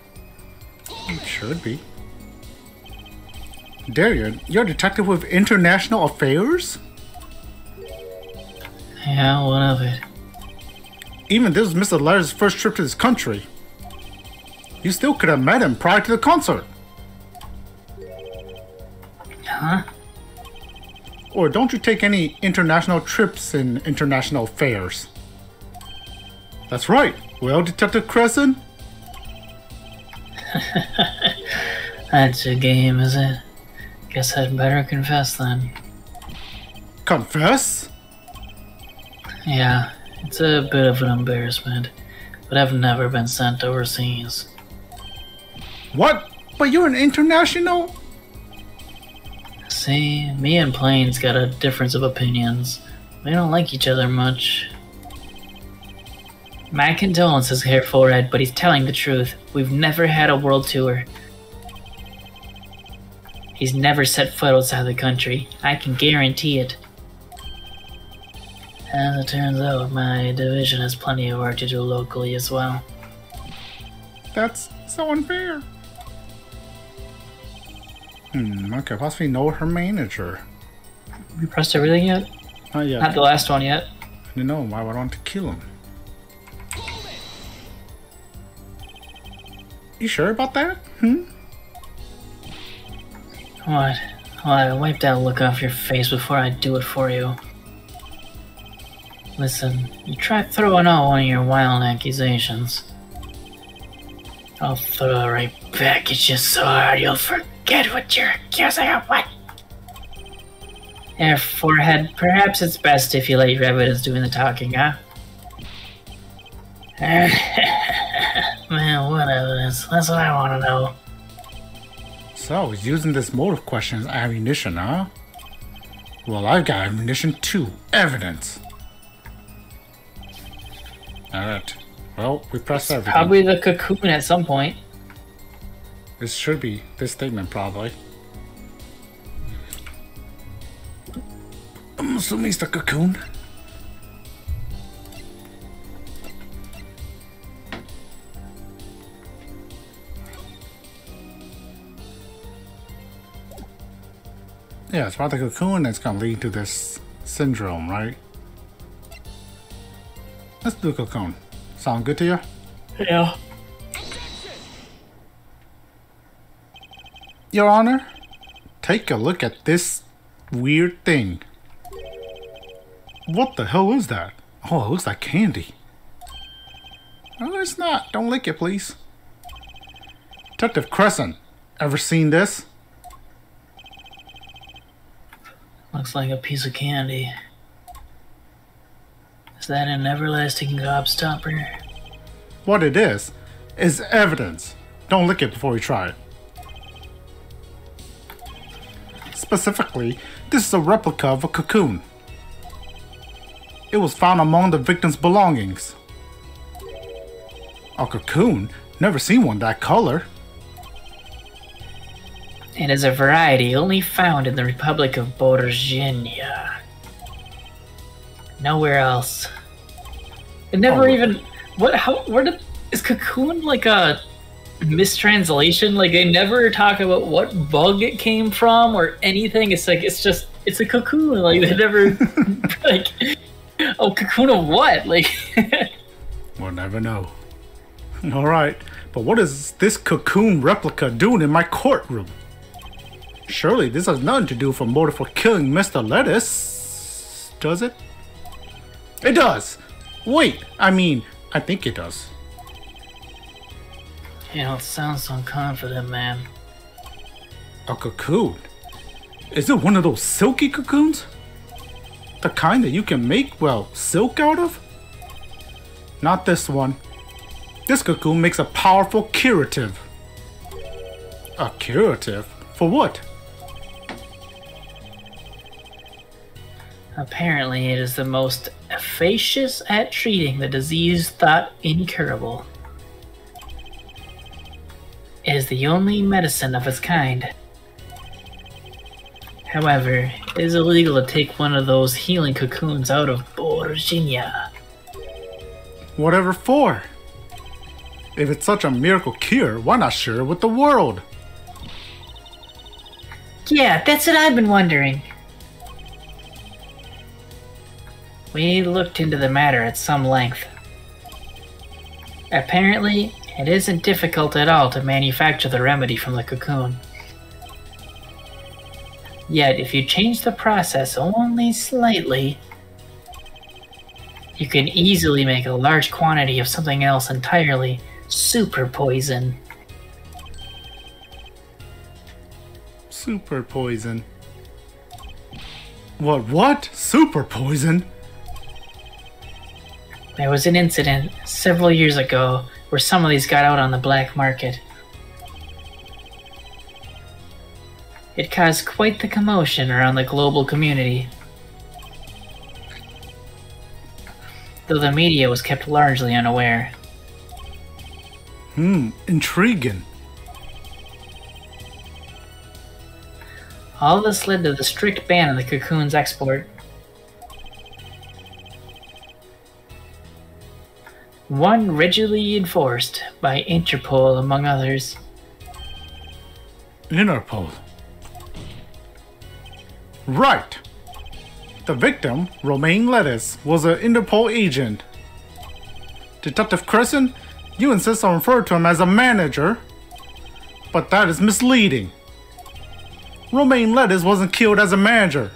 A: It should be. Darian, you're a detective with international affairs?
B: Yeah, what of it?
A: Even this was Mr. Letter's first trip to this country. You still could have met him prior to the concert.
B: Huh?
A: Or don't you take any international trips in international affairs? That's right. Well, Detective Crescent?
B: That's a game, is it? Guess I'd better confess then.
A: Confess?
B: Yeah, it's a bit of an embarrassment, but I've never been sent overseas.
A: What? But you're an international?
B: See, me and Plains got a difference of opinions. We don't like each other much. My condolences, Hair Forehead, but he's telling the truth. We've never had a world tour. He's never set foot outside the country. I can guarantee it. As it turns out, my division has plenty of work to do locally as well.
A: That's so unfair. I could possibly know her manager.
B: You pressed everything yet?
A: Not yet.
B: Not the last one yet.
A: You know why would I want to kill him? You sure about that?
B: What? Well, wipe that look off your face before I do it for you. Listen, you try throwing out one of your wild accusations. I'll throw it right back at you so hard you'll forget what you're accusing of what? Hair Forehead, perhaps it's best if you let your evidence doing the talking, huh? Man, what evidence? That's what I want to know.
A: So, he's using this motive question as ammunition, huh? Well, I've got ammunition too. Evidence. Alright. Well, we pressed everything.
B: Probably the cocoon at some point.
A: This should be this statement, probably. I'm assuming it's the cocoon. Yeah, it's about the cocoon that's gonna lead to this syndrome, right? Let's do cocoon. Sound good to you?
B: Yeah.
A: Your Honor, take a look at this weird thing. What the hell is that? Oh, it looks like candy. No, it's not. Don't lick it, please. Detective Crescent, ever seen this?
B: Looks like a piece of candy. Is that an everlasting gobstopper?
A: What it is evidence. Don't lick it before you try it. Specifically, this is a replica of a cocoon. It was found among the victim's belongings. A cocoon? Never seen one that color.
B: It is a variety only found in the Republic of Virginia. Nowhere else. It never even... What? How? Where did... Is cocoon like a mistranslation? Like, they never talk about what bug it came from or anything. It's like, it's just... It's a cocoon. Like, they never... like... Oh, cocoon of what? Like...
A: We'll never know. Alright, but what is this cocoon replica doing in my courtroom? Surely this has nothing to do with a motive for killing Mr. Lettuce, does it? It does! Wait, I think it does.
B: You don't sound so confident, man.
A: A cocoon? Is it one of those silky cocoons? The kind that you can make, well, silk out of? Not this one. This cocoon makes a powerful curative. A curative? For what?
B: Apparently, it is the most efficacious at treating the disease thought incurable. It is the only medicine of its kind. However, it is illegal to take one of those healing cocoons out of Virginia.
A: Whatever for? If it's such a miracle cure, why not share it with the world?
B: Yeah, that's what I've been wondering. We looked into the matter at some length. Apparently, it isn't difficult at all to manufacture the remedy from the cocoon. Yet, if you change the process only slightly, you can easily make a large quantity of something else entirely. Super poison.
A: Super poison. What? Super poison?
B: There was an incident several years ago where some of these got out on the black market. It caused quite the commotion around the global community, though the media was kept largely unaware.
A: Intriguing.
B: All this led to the strict ban on the cocoon's export. One rigidly enforced by Interpol, among others.
A: Interpol. Right. The victim, Romaine Lettuce, was an Interpol agent. Detective Crescent, you insist on referring to him as a manager, but that is misleading. Romaine Lettuce wasn't killed as a manager.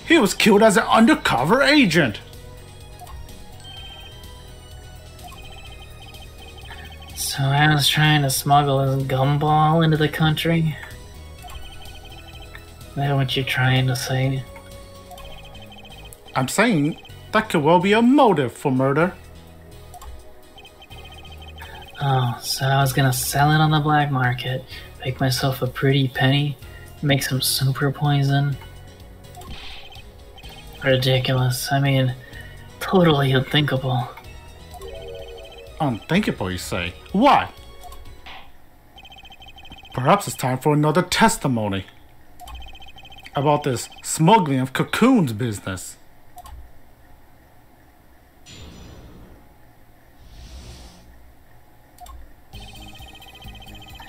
A: He was killed as an undercover agent.
B: So I was trying to smuggle his gumball into the country? Is that what you're trying to say?
A: I'm saying that could well be a motive for murder.
B: Oh, so I was gonna sell it on the black market, make myself a pretty penny, make some super poison? Ridiculous. I mean, totally unthinkable.
A: Unthinkable, you say? Why? Perhaps it's time for another testimony about this smuggling of cocoons business.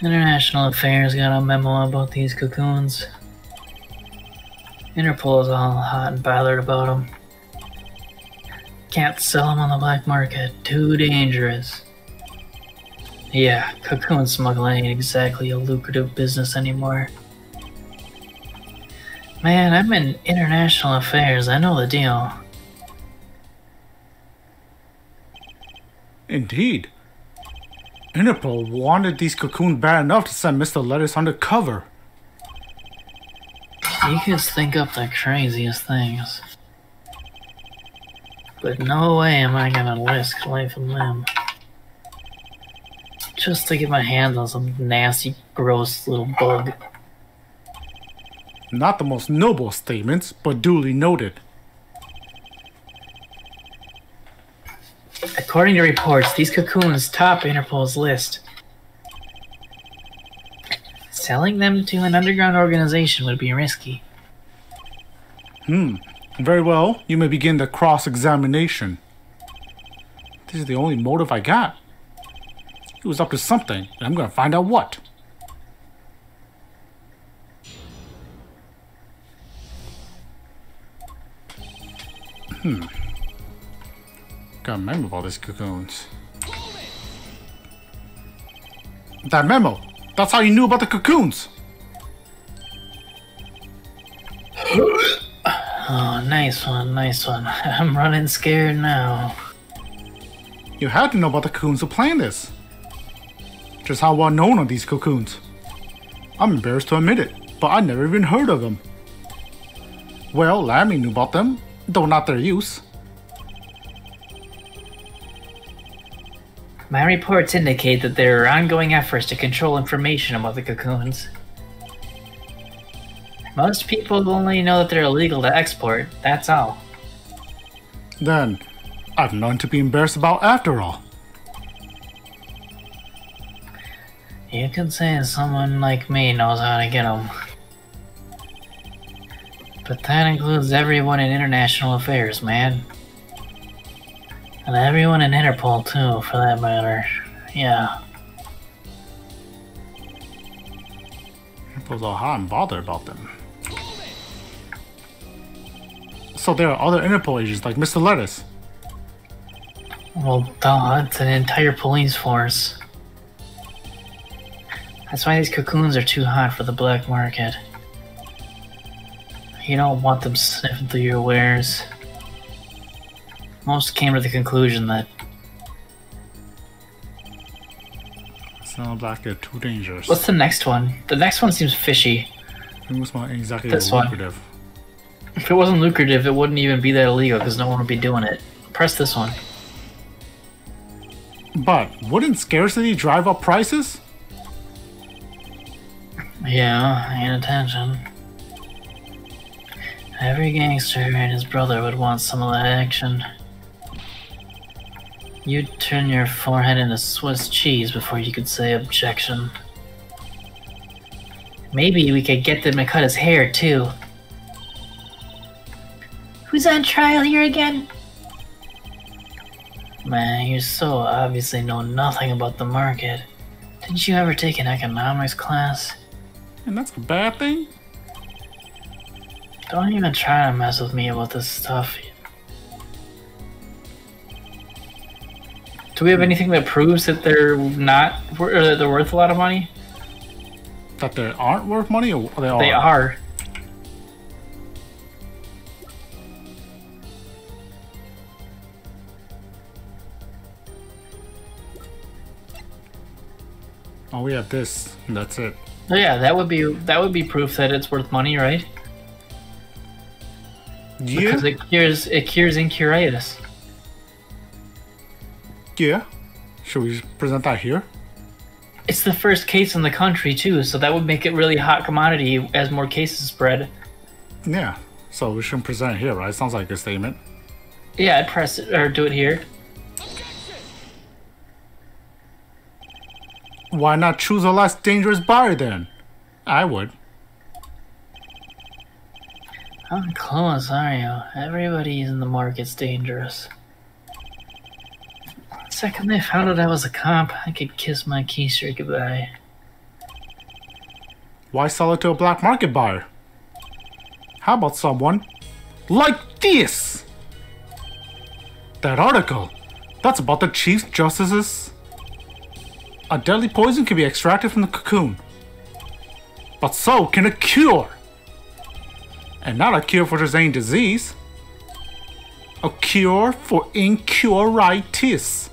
B: International Affairs got a memo about these cocoons. Interpol is all hot and bothered about them. Can't sell them on the black market. Too dangerous. Yeah, cocoon smuggling ain't exactly a lucrative business anymore. Man, I'm in international affairs. I know the deal.
A: Indeed. Interpol wanted these cocoons bad enough to send Mr. Lettuce undercover.
B: You could think up the craziest things. But no way am I gonna risk life and limb just to get my hands on some nasty, gross little bug.
A: Not the most noble statements, but duly noted.
B: According to reports, these cocoons top Interpol's list. Selling them to an underground organization would be risky.
A: Very well, you may begin the cross-examination. This is the only motive I got. He was up to something, and I'm gonna find out what. Got a memo about these cocoons. That memo! That's how you knew about the cocoons!
B: Oh, nice one, nice one. I'm running scared now.
A: You had to know about the cocoons to plan this. Just how well known are these cocoons? I'm embarrassed to admit it, but I never even heard of them. Well, Lammy knew about them, though not their use.
B: My reports indicate that there are ongoing efforts to control information about the cocoons. Most people only know that they're illegal to export, that's all.
A: Then, I've nothing to be embarrassed about after all.
B: You could say someone like me knows how to get them. But that includes everyone in international affairs, man. And everyone in Interpol, too, for that matter. Yeah.
A: Interpol's all hot and bothered about them. So there are other Interpol agents like Mr. Lettuce.
B: Well, duh, it's an entire police force. That's why these cocoons are too hot for the black market. You don't want them sniffing through your wares. Most came to the conclusion that
A: Sounds like they're too dangerous.
B: what's the next one? The next one seems fishy.
A: It was not exactly
B: This
A: lucrative.
B: If it wasn't lucrative, it wouldn't even be that illegal because no one would be doing it. Press this one.
A: But wouldn't scarcity drive up prices?
B: Yeah, and attention. Every gangster and his brother would want some of that action. You'd turn your forehead into Swiss cheese before you could say objection. Maybe we could get them to cut his hair, too. Who's on trial here again? Man, you so obviously know nothing about the market. Didn't you ever take an economics class?
A: And that's a bad thing?
B: Don't even try to mess with me about this stuff. Do we have anything that proves that they're not, or that they're worth a lot of money?
A: That they aren't worth money, or they are?
B: They are.
A: Oh, we have this, and that's it.
B: Oh yeah, that would be proof that it's worth money, right?
A: Yeah.
B: Because it cures incurious.
A: Yeah. Should we present that here?
B: It's the first case in the country too, so that would make it really hot commodity as more cases spread.
A: Yeah. So we shouldn't present it here, right? Sounds like a statement.
B: Yeah, I'd press it or do it here.
A: Why not choose a less dangerous buyer then? I would.
B: How close are you? Everybody in the market's dangerous. The second they found out I was a cop, I could kiss my keister goodbye.
A: Why sell it to a black market buyer? How about someone like this? That article. That's about the Chief Justice's. A deadly poison can be extracted from the cocoon. But so can a cure. And not a cure for just any disease. A cure for incuritis.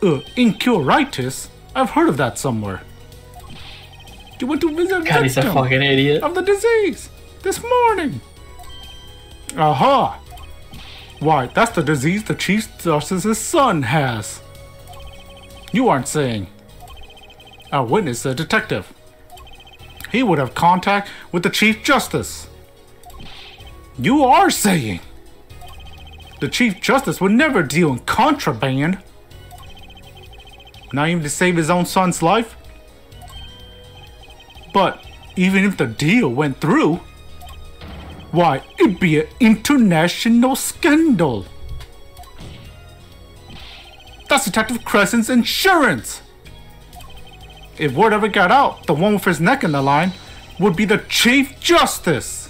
A: Incuritis? I've heard of that somewhere. You went to visit
B: God, he's a
A: victim
B: fucking idiot.
A: of the disease this morning. Aha! Why, that's the disease the Chief Justice's son has. You aren't saying. Our witness, a detective. He would have contact with the Chief Justice. You are saying. The Chief Justice would never deal in contraband. Not even to save his own son's life. But even if the deal went through, why, it'd be an international scandal. That's Detective Crescent's insurance. If word ever got out, the one with his neck in the line would be the Chief Justice.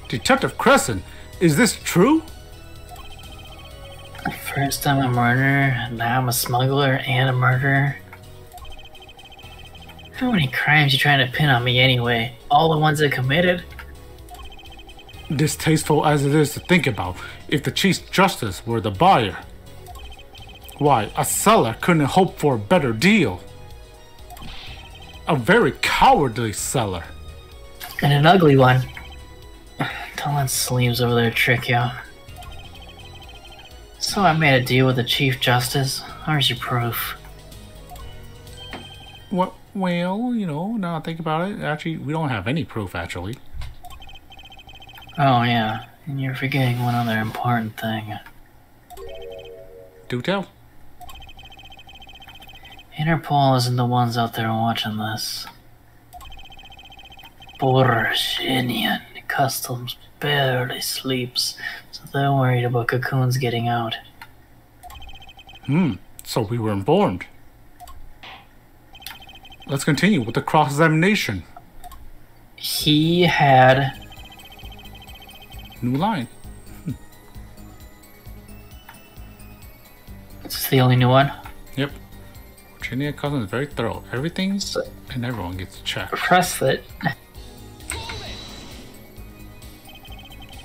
A: Detective Crescent, is this true?
B: First I'm a murderer, now I'm a smuggler and a murderer. How many crimes you trying to pin on me anyway? All the ones I committed?
A: Distasteful as it is to think about, if the Chief Justice were the buyer, why, a seller couldn't hope for a better deal. A very cowardly seller.
B: And an ugly one. Don't let sleeves over there trick you. So I made a deal with the Chief Justice. Where's your proof?
A: What? Well, you know, now I think about it, actually, we don't have any proof, actually.
B: Oh yeah, and you're forgetting one other important thing.
A: Do tell.
B: Interpol isn't the ones out there watching this. Virginian Customs barely sleeps, so they're worried about cocoons getting out.
A: So we were informed. Let's continue with the cross-examination.
B: He had...
A: New line.
B: Is this the only new one?
A: Yep. Virginia Customs is very thorough. Everything and everyone gets checked.
B: Press it.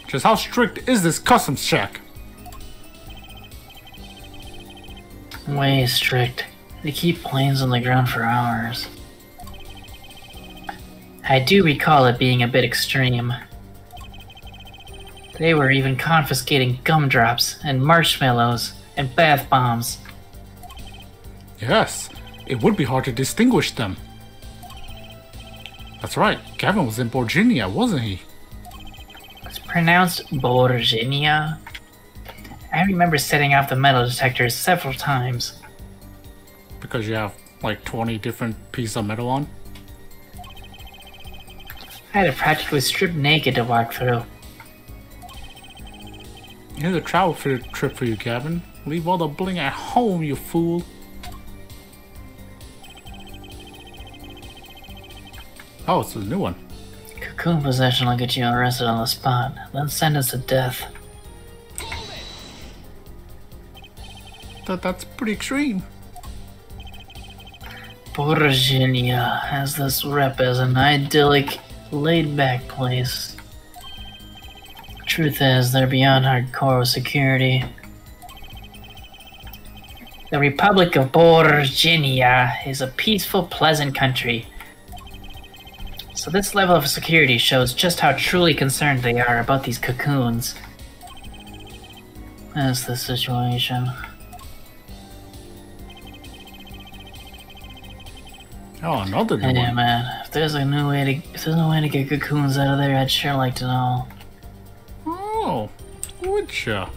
A: Just how strict is this customs check?
B: Way strict. They keep planes on the ground for hours. I do recall it being a bit extreme. They were even confiscating gumdrops and marshmallows and bath bombs.
A: Yes, it would be hard to distinguish them. That's right, Gavin was in Virginia, wasn't he?
B: It's pronounced Virginia. I remember setting off the metal detectors several times.
A: Because you have like 20 different pieces of metal on?
B: I had to practically strip naked to walk through.
A: Here's a travel trip for you, Gavin. Leave all the bling at home, you fool. Oh, it's a new one.
B: Cocoon possession will get you arrested on the spot, then sentenced to death.
A: That's pretty extreme.
B: Virginia has this rep as an idyllic, laid-back place. Truth is, they're beyond hardcore with security. The Republic of Virginia is a peaceful, pleasant country. So this level of security shows just how truly concerned they are about these cocoons. That's the situation.
A: Oh, another new
B: Yeah,
A: one.
B: man. If there's no way to get cocoons out of there, I'd sure like to know.
A: Oh, would ya?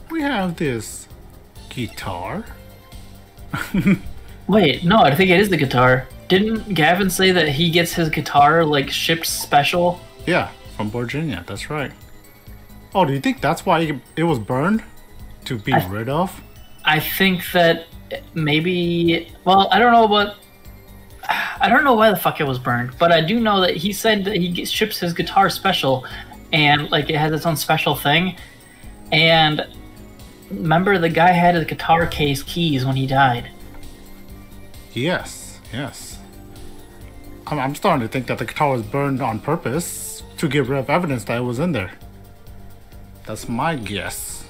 A: We have this guitar.
B: Wait, no, I think it is the guitar. Didn't Gavin say that he gets his guitar, like, shipped special?
A: Yeah, from Virginia, that's right. Oh, do you think that's why it was burned? To be rid of?
B: I think that maybe... Well, I don't know why the fuck it was burned, but I do know that he said that he ships his guitar special, and, like, it has its own special thing. And remember, the guy had his guitar case keys when he died.
A: Yes, yes. I'm starting to think that the guitar was burned on purpose to get rid of evidence that it was in there. That's my guess.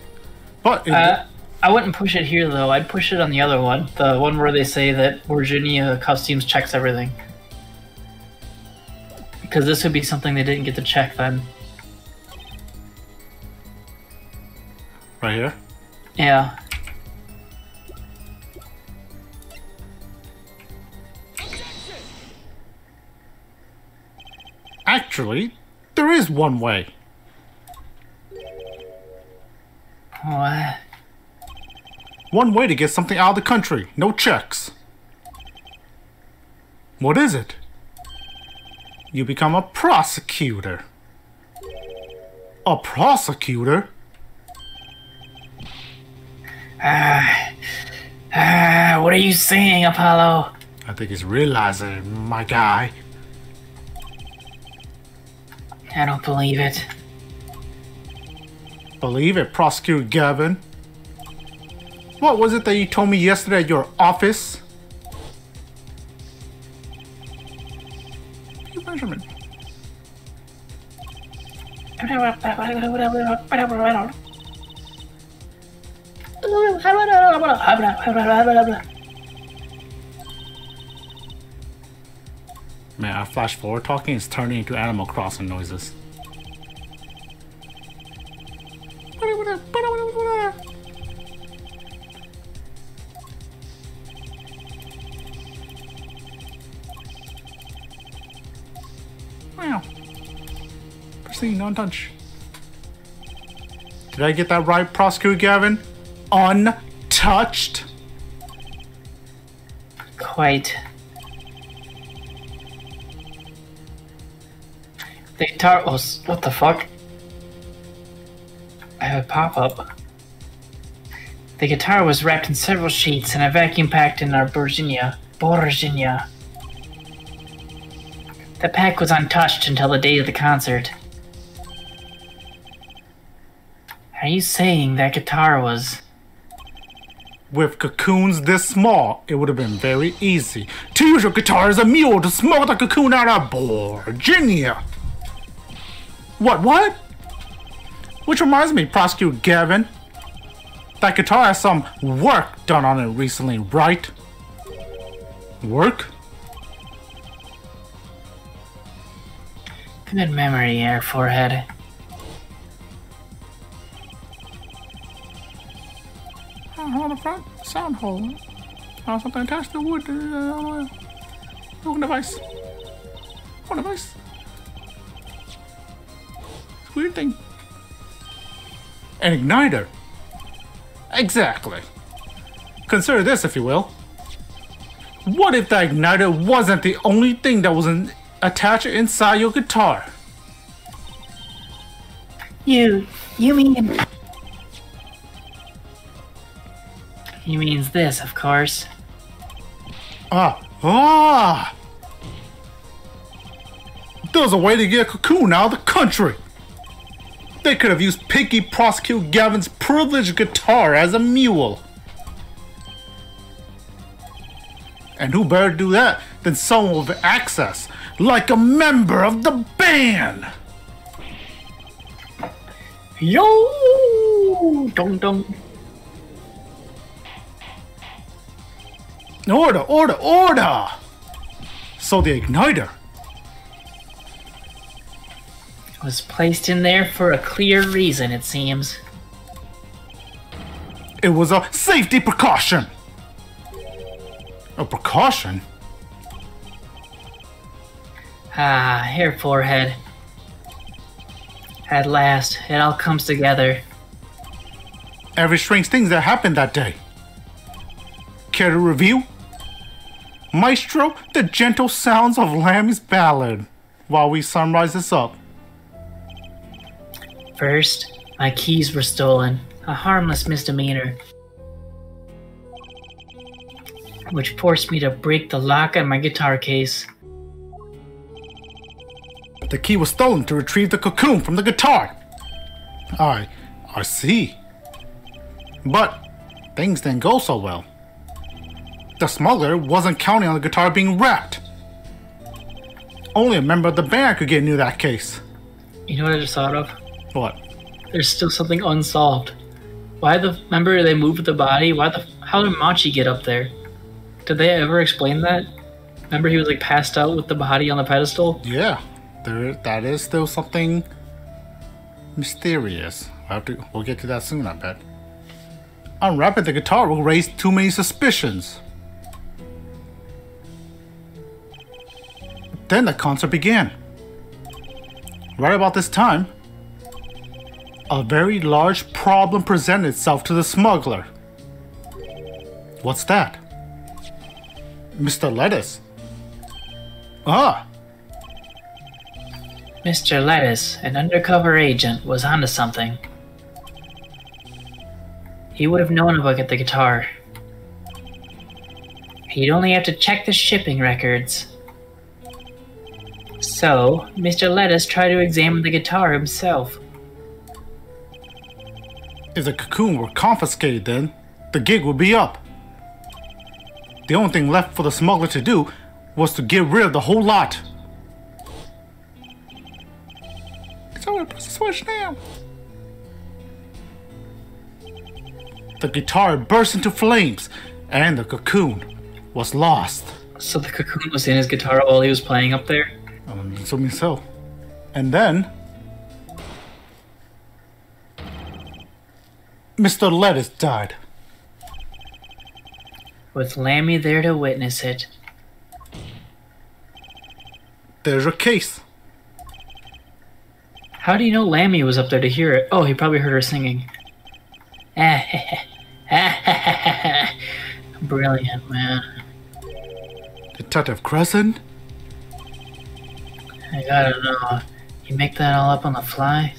A: But
B: I wouldn't push it here, though. I'd push it on the other one. The one where they say that Virginia Customs checks everything. Because this would be something they didn't get to check then.
A: right here.
B: Yeah.
A: Actually, there is one way.
B: What?
A: One way to get something out of the country. No checks. What is it? You become a prosecutor. A prosecutor?
B: What are you saying, Apollo?
A: I think he's realizing, my guy.
B: I don't believe it.
A: Believe it, Prosecutor Gavin. What was it that you told me yesterday at your office? Benjamin. Man, our flash forward talking is turning into Animal Crossing noises. Wow. Pristine, non-touch. Did I get that right, Prosecutor Gavin? Untouched?
B: Quite. The guitar was... What the fuck? I have a pop-up. The guitar was wrapped in several sheets and a vacuum packed in our Virginia. The pack was untouched until the day of the concert. Are you saying that guitar was...
A: With cocoons this small, it would have been very easy to use your guitar as a mule to smuggle the cocoon out of Virginia. What? Which reminds me, Prosecutor Gavin, that guitar has some work done on it recently, right? Work?
B: Good memory, Air Forehead.
A: On the front sound hole. Something attached to the wood. Device. What device? It's a weird thing. An igniter. Exactly. Consider this, if you will. What if the igniter wasn't the only thing that was attached inside your guitar?
B: You mean... He means this, of course.
A: There's a way to get a cocoon out of the country. They could have used Pinky Prosecute Gavin's privileged guitar as a mule. And who better do that than someone with access, like a member of the band?
B: Yo! Dong dong.
A: Order! So the igniter
B: Was placed in there for a clear reason, it seems.
A: it was a safety precaution. A precaution?
B: Hair Forehead. At last, it all comes together.
A: Every strange thing that happened that day. Care to review? Maestro, the gentle sounds of Lammy's ballad, while we summarize this up.
B: First, my keys were stolen. A harmless misdemeanor. Which forced me to break the lock on my guitar case.
A: The key was stolen to retrieve the cocoon from the guitar. I see. But things didn't go so well. The smuggler wasn't counting on the guitar being wrapped. Only a member of the band could get into that case.
B: You know what I just thought of?
A: What?
B: There's still something unsolved. Remember they moved the body? How did Machi get up there? Did they ever explain that? Remember he was like passed out with the body on the pedestal?
A: Yeah, that is still something mysterious. We'll get to that soon, I bet. Unwrapping the guitar will raise too many suspicions. Then the concert began. Right about this time, a very large problem presented itself to the smuggler. What's that? Mr. Lettuce.
B: Mr. Lettuce, an undercover agent, was onto something. He would have known about the guitar. He'd only have to check the shipping records. So, Mr. Lettuce tried to examine the guitar himself.
A: If the cocoon were confiscated then, the gig would be up. The only thing left for the smuggler to do was to get rid of the whole lot. So we press the switch now. The guitar burst into flames, and the cocoon was lost.
B: So the cocoon was in his guitar while he was playing up there?
A: I'm assuming so. And then Mr. Lettuce died.
B: With Lammy there to witness it.
A: There's your case.
B: How do you know Lammy was up there to hear it? Oh, he probably heard her singing. Brilliant, man.
A: Detective Crescent?
B: I gotta know. You make that all up on the fly?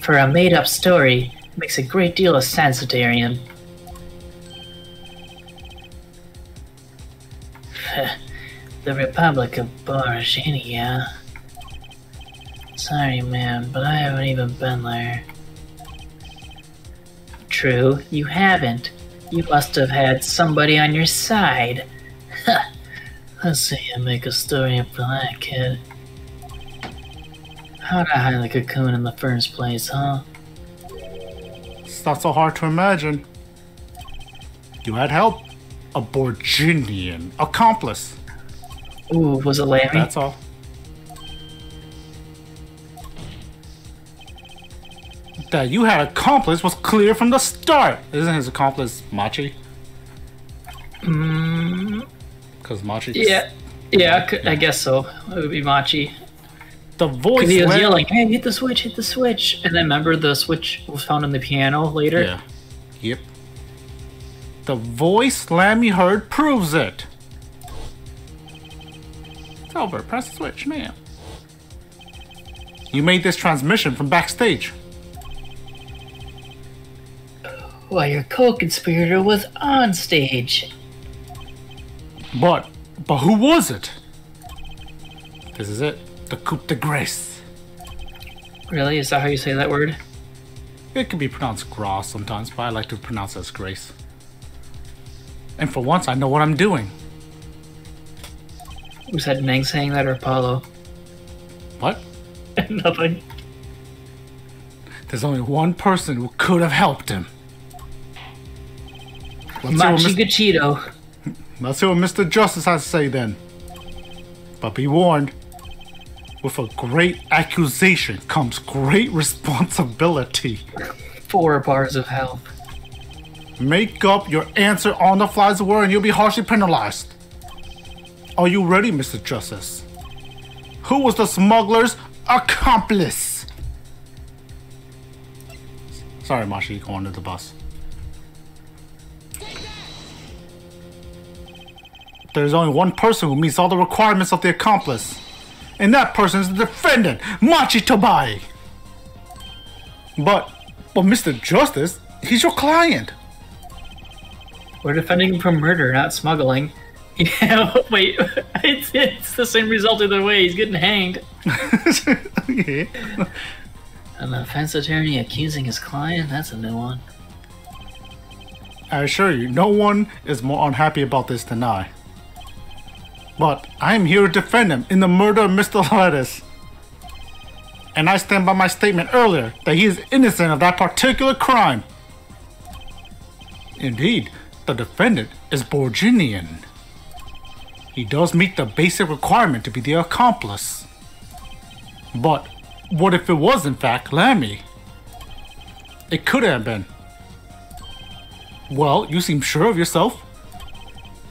B: For a made-up story, it makes a great deal of sense, Darian. The Republic of Borashania. Sorry, man, but I haven't even been there. True, you haven't. You must have had somebody on your side. Let's see you make a story up for that, kid. How'd I hide the cocoon in the first place, huh?
A: It's not so hard to imagine. You had help. A Borginian accomplice.
B: Ooh, was it Lammy?
A: That's all. That you had accomplice was clear from the start. Isn't his accomplice Machi? Because Machi.
B: Yeah, I guess so. It would be Machi.
A: The voice.
B: He was yelling, "Hey, hit the switch! Hit the switch!" And then remember, the switch was found in the piano later.
A: Yeah. Yep. The voice Lammy heard proves it. It's over. Press the switch now. You made this transmission from backstage.
B: While your co-conspirator was on stage.
A: But who was it? This is it. The coup de grace.
B: Really? Is that how you say that word?
A: It can be pronounced grace sometimes, but I like to pronounce it as grace. And for once, I know what I'm doing.
B: Was that Neng saying that or Apollo?
A: What?
B: Nothing.
A: There's only one person who could have helped him.
B: Machi Gachito.
A: Let's hear what Mr. Justice has to say then. But be warned, with a great accusation comes great responsibility.
B: 4 bars of health.
A: Make up your answer on the fly as it were, and you'll be harshly penalized. Are you ready, Mr. Justice? Who was the smuggler's accomplice? Sorry, Machi, you go under the bus. There's only one person who meets all the requirements of the accomplice. And that person is the defendant, Machi Tobai. But Mr. Justice, he's your client.
B: We're defending him from murder, not smuggling. Yeah, wait, it's the same result either way. He's getting hanged.
A: Yeah.
B: An defense attorney accusing his client? That's a new one.
A: I assure you, no one is more unhappy about this than I. But I am here to defend him in the murder of Mr. Lettuce. And I stand by my statement earlier that he is innocent of that particular crime. Indeed, the defendant is Borginian. He does meet the basic requirement to be the accomplice. But what if it was in fact Lammy? It could have been. Well, you seem sure of yourself.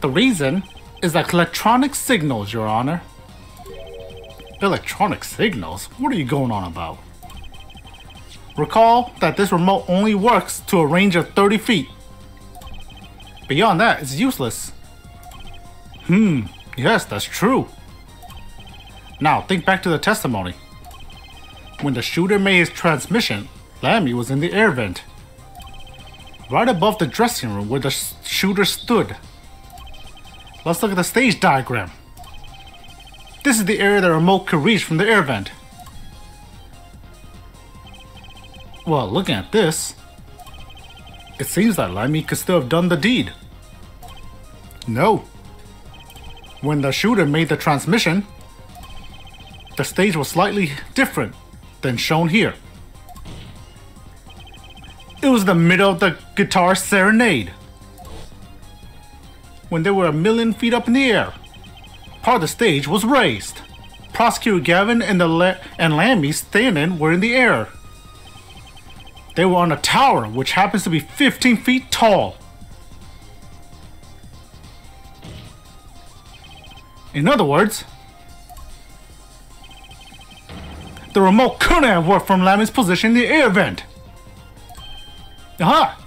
A: The reason is that electronic signals, Your Honor. Electronic signals? What are you going on about? Recall that this remote only works to a range of 30 feet. Beyond that, it's useless. Yes, that's true. Now, think back to the testimony. When the shooter made his transmission, Lammy was in the air vent. Right above the dressing room where the shooter stood. Let's look at the stage diagram. This is the area the remote could reach from the air vent. Well, looking at this, it seems that Lammy could still have done the deed. No. When the shooter made the transmission, the stage was slightly different than shown here. It was the middle of the guitar serenade. When they were 1,000,000 feet up in the air, part of the stage was raised. Prosecutor Gavin and Lammy standing were in the air. They were on a tower which happens to be 15 feet tall. In other words, the remote couldn't have worked from Lammy's position in the air vent. Aha!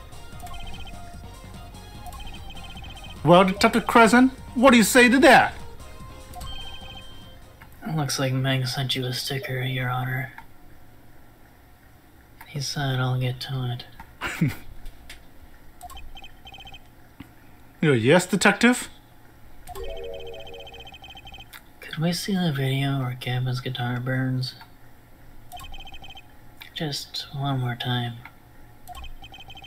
A: Well, Detective Crescent, what do you say to that?
B: Looks like Meng sent you a sticker, Your Honor. He said I'll get to it.
A: Yes, detective?
B: Could we see the video where Gavin's guitar burns? Just one more time.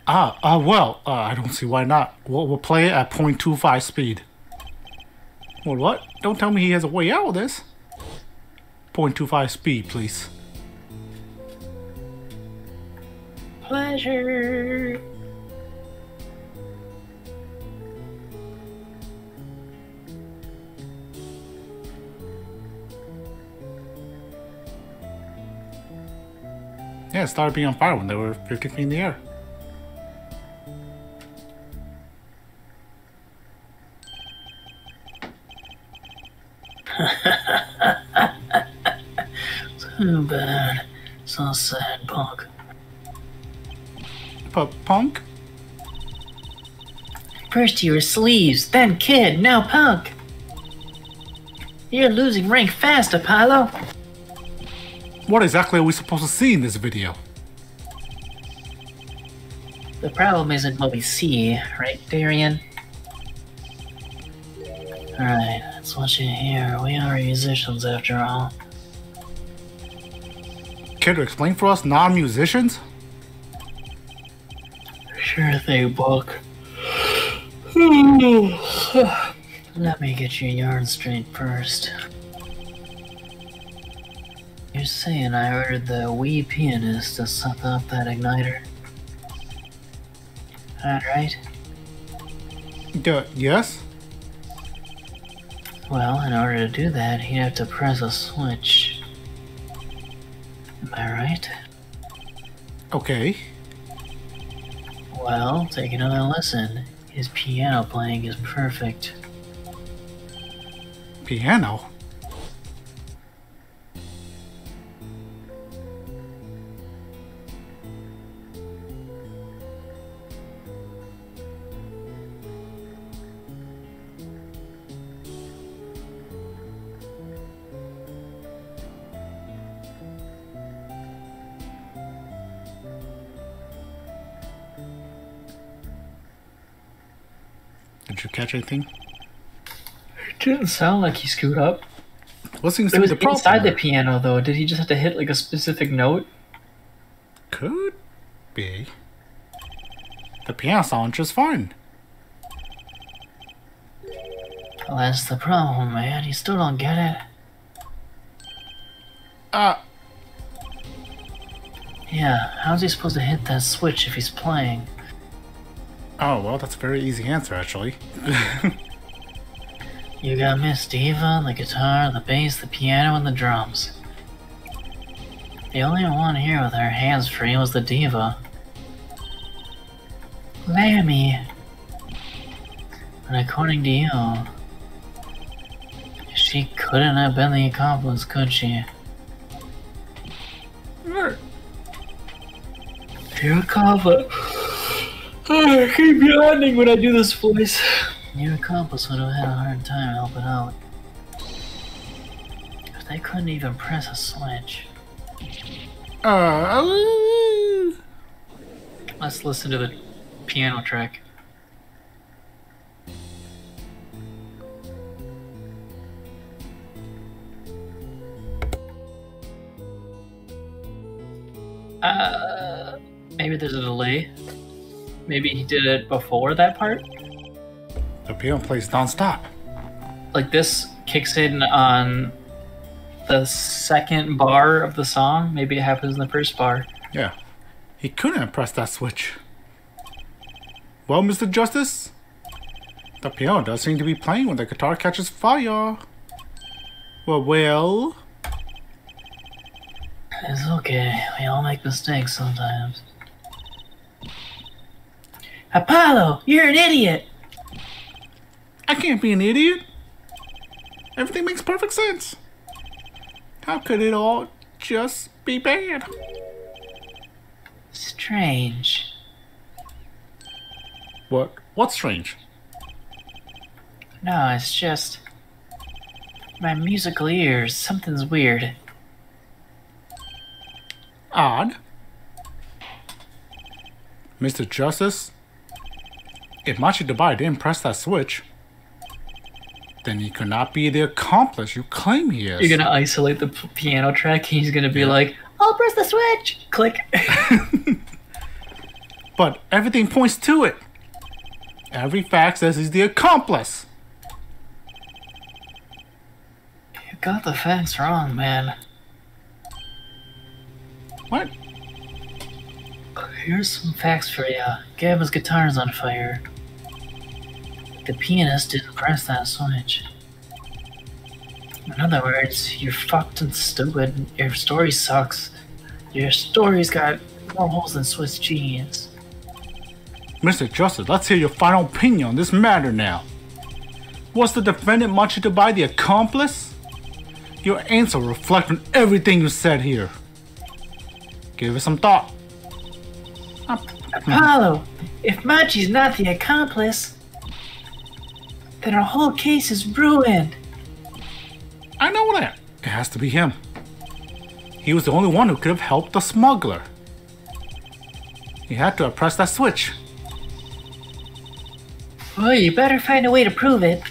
A: I don't see why not. We'll play it at 0.25 speed. Well, what? Don't tell me he has a way out of this. 0.25 speed, please.
B: Pleasure!
A: Yeah, it started being on fire when they were 50 feet in the air.
B: Too bad. So sad, punk.
A: Punk?
B: First you were sleeves, then kid, now punk. You're losing rank fast, Apollo.
A: What exactly are we supposed to see in this video?
B: The problem isn't what we see, right, Darian? Alright, that's what you hear. We are musicians after all.
A: Care to explain for us non-musicians?
B: Sure thing, Buck. Let me get your yarn straight first. You're saying I ordered the wee pianist to suck up that igniter? Alright.
A: Yes?
B: Well, in order to do that, he'd have to press a switch. Am I right?
A: Okay.
B: Well, take another listen. His piano playing is perfect.
A: Piano? Did you catch anything?
B: It didn't sound like he screwed up.
A: What seems
B: It
A: to be
B: was
A: the problem?
B: inside the piano, though. Did he just have to hit like a specific note?
A: Could be. The piano sounds just fine.
B: Well, that's the problem, man. You still don't get it. Yeah, how's he supposed to hit that switch if he's playing?
A: Oh, well, that's a very easy answer, actually.
B: You got Miss Diva, the guitar, the bass, the piano, and the drums. The only one here with her hands free was the Diva. Lammy! And according to you, she couldn't have been the accomplice, could she? Your accomplice. I keep yawning when I do this voice. Your accomplice would have had a hard time helping out. If they couldn't even press a switch. Let's listen to the piano track. Maybe there's a delay. Maybe he did it before that part?
A: The piano plays non-stop.
B: Like this kicks in on the second bar of the song. Maybe it happens in the first bar.
A: Yeah. He couldn't have pressed that switch. Well, Mr. Justice, the piano does seem to be playing when the guitar catches fire. Well...
B: It's okay. We all make mistakes sometimes. Apollo, you're an idiot!
A: I can't be an idiot. Everything makes perfect sense. How could it all just be bad?
B: Strange.
A: What's strange?
B: No, it's just... My musical ears. Something's weird.
A: Odd. Mr. Justice, if Machi didn't press that switch, then he could not be the accomplice you claim he is.
B: You're gonna isolate the piano track and he's gonna be like, I'll press the switch! Click.
A: But everything points to it. Every fact says he's the accomplice.
B: You got the facts wrong, man.
A: What?
B: Here's some facts for you. Gavin's guitar's on fire. The pianist didn't press that switch. In other words, you're fucked and stupid. Your story sucks. Your story's got more holes than Swiss cheese.
A: Mr. Justice, let's hear your final opinion on this matter now. Was the defendant Machi the accomplice? Your answer reflects on everything you said here. Give it some thought.
B: Apollo, if Machi's not the accomplice, then our whole case is ruined.
A: I know that. It has to be him. He was the only one who could have helped the smuggler. He had to have pressed that switch.
B: Well, you better find a way to prove it.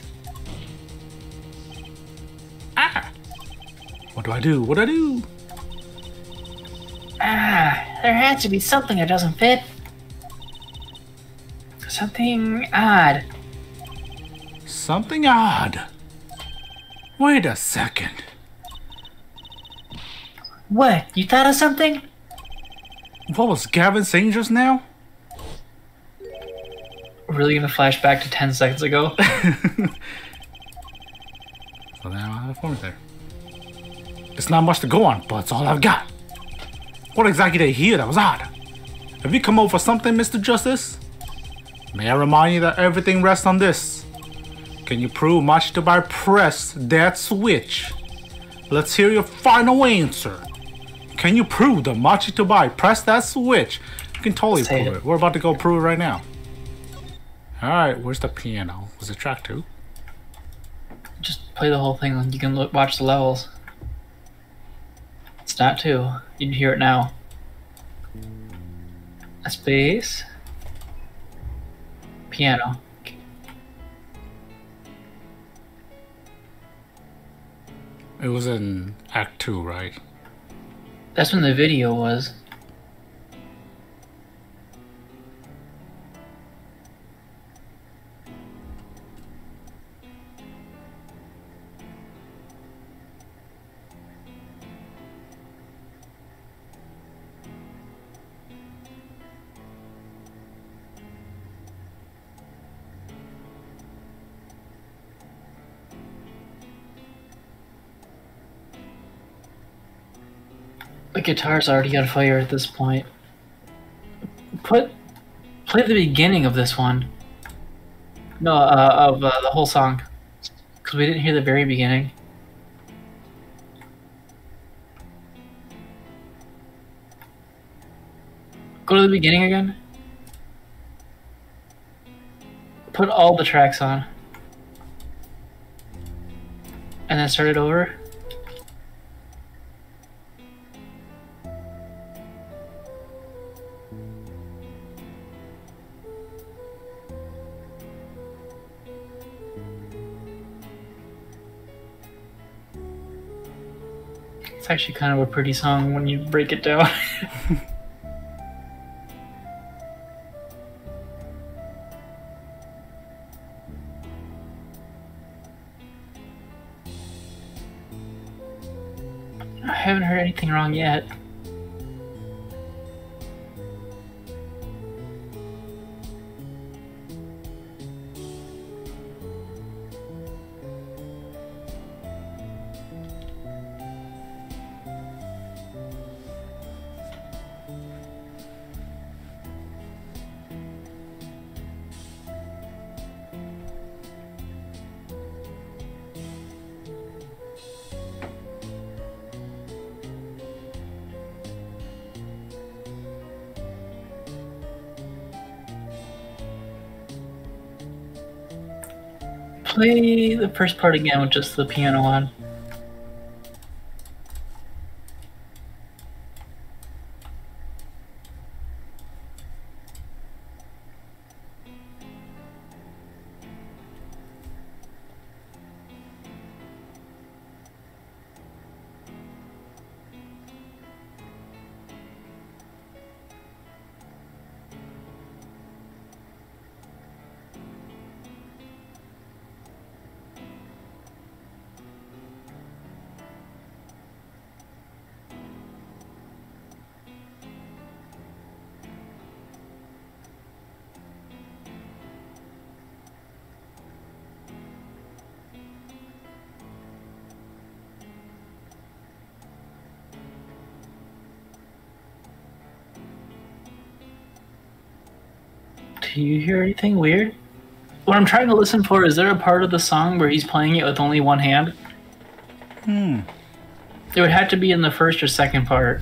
A: What do I do? What do I do?
B: There has to be something that doesn't fit. Something odd.
A: Something odd. Wait a second.
B: What? You thought of something?
A: What was Gavin saying just now?
B: We're really gonna flash back to 10 seconds ago?
A: So now I have a there. It's not much to go on, but it's all I've got. What exactly did he hear that was odd? Have you come over for something, Mr. Justice? May I remind you that everything rests on this. Can you prove Machi pressed that switch? Let's hear your final answer. Can you prove that Machi pressed that switch? You can totally prove it. We're about to go prove it right now. Alright, where's the piano? Was it track 2?
B: Just play the whole thing and you can watch the levels. It's not 2. You can hear it now. A space. Piano.
A: It was in Act 2, right?
B: That's when the video was. The guitar's already on fire at this point. Play the beginning of this one. No, of the whole song. Because we didn't hear the very beginning. Go to the beginning again. Put all the tracks on. And then start it over. It's actually kind of a pretty song when you break it down. I haven't heard anything wrong yet. Play the first part again with just the piano on. Do you hear anything weird? What I'm trying to listen for, is there a part of the song where he's playing it with only one hand? It would have to be in the first or second part.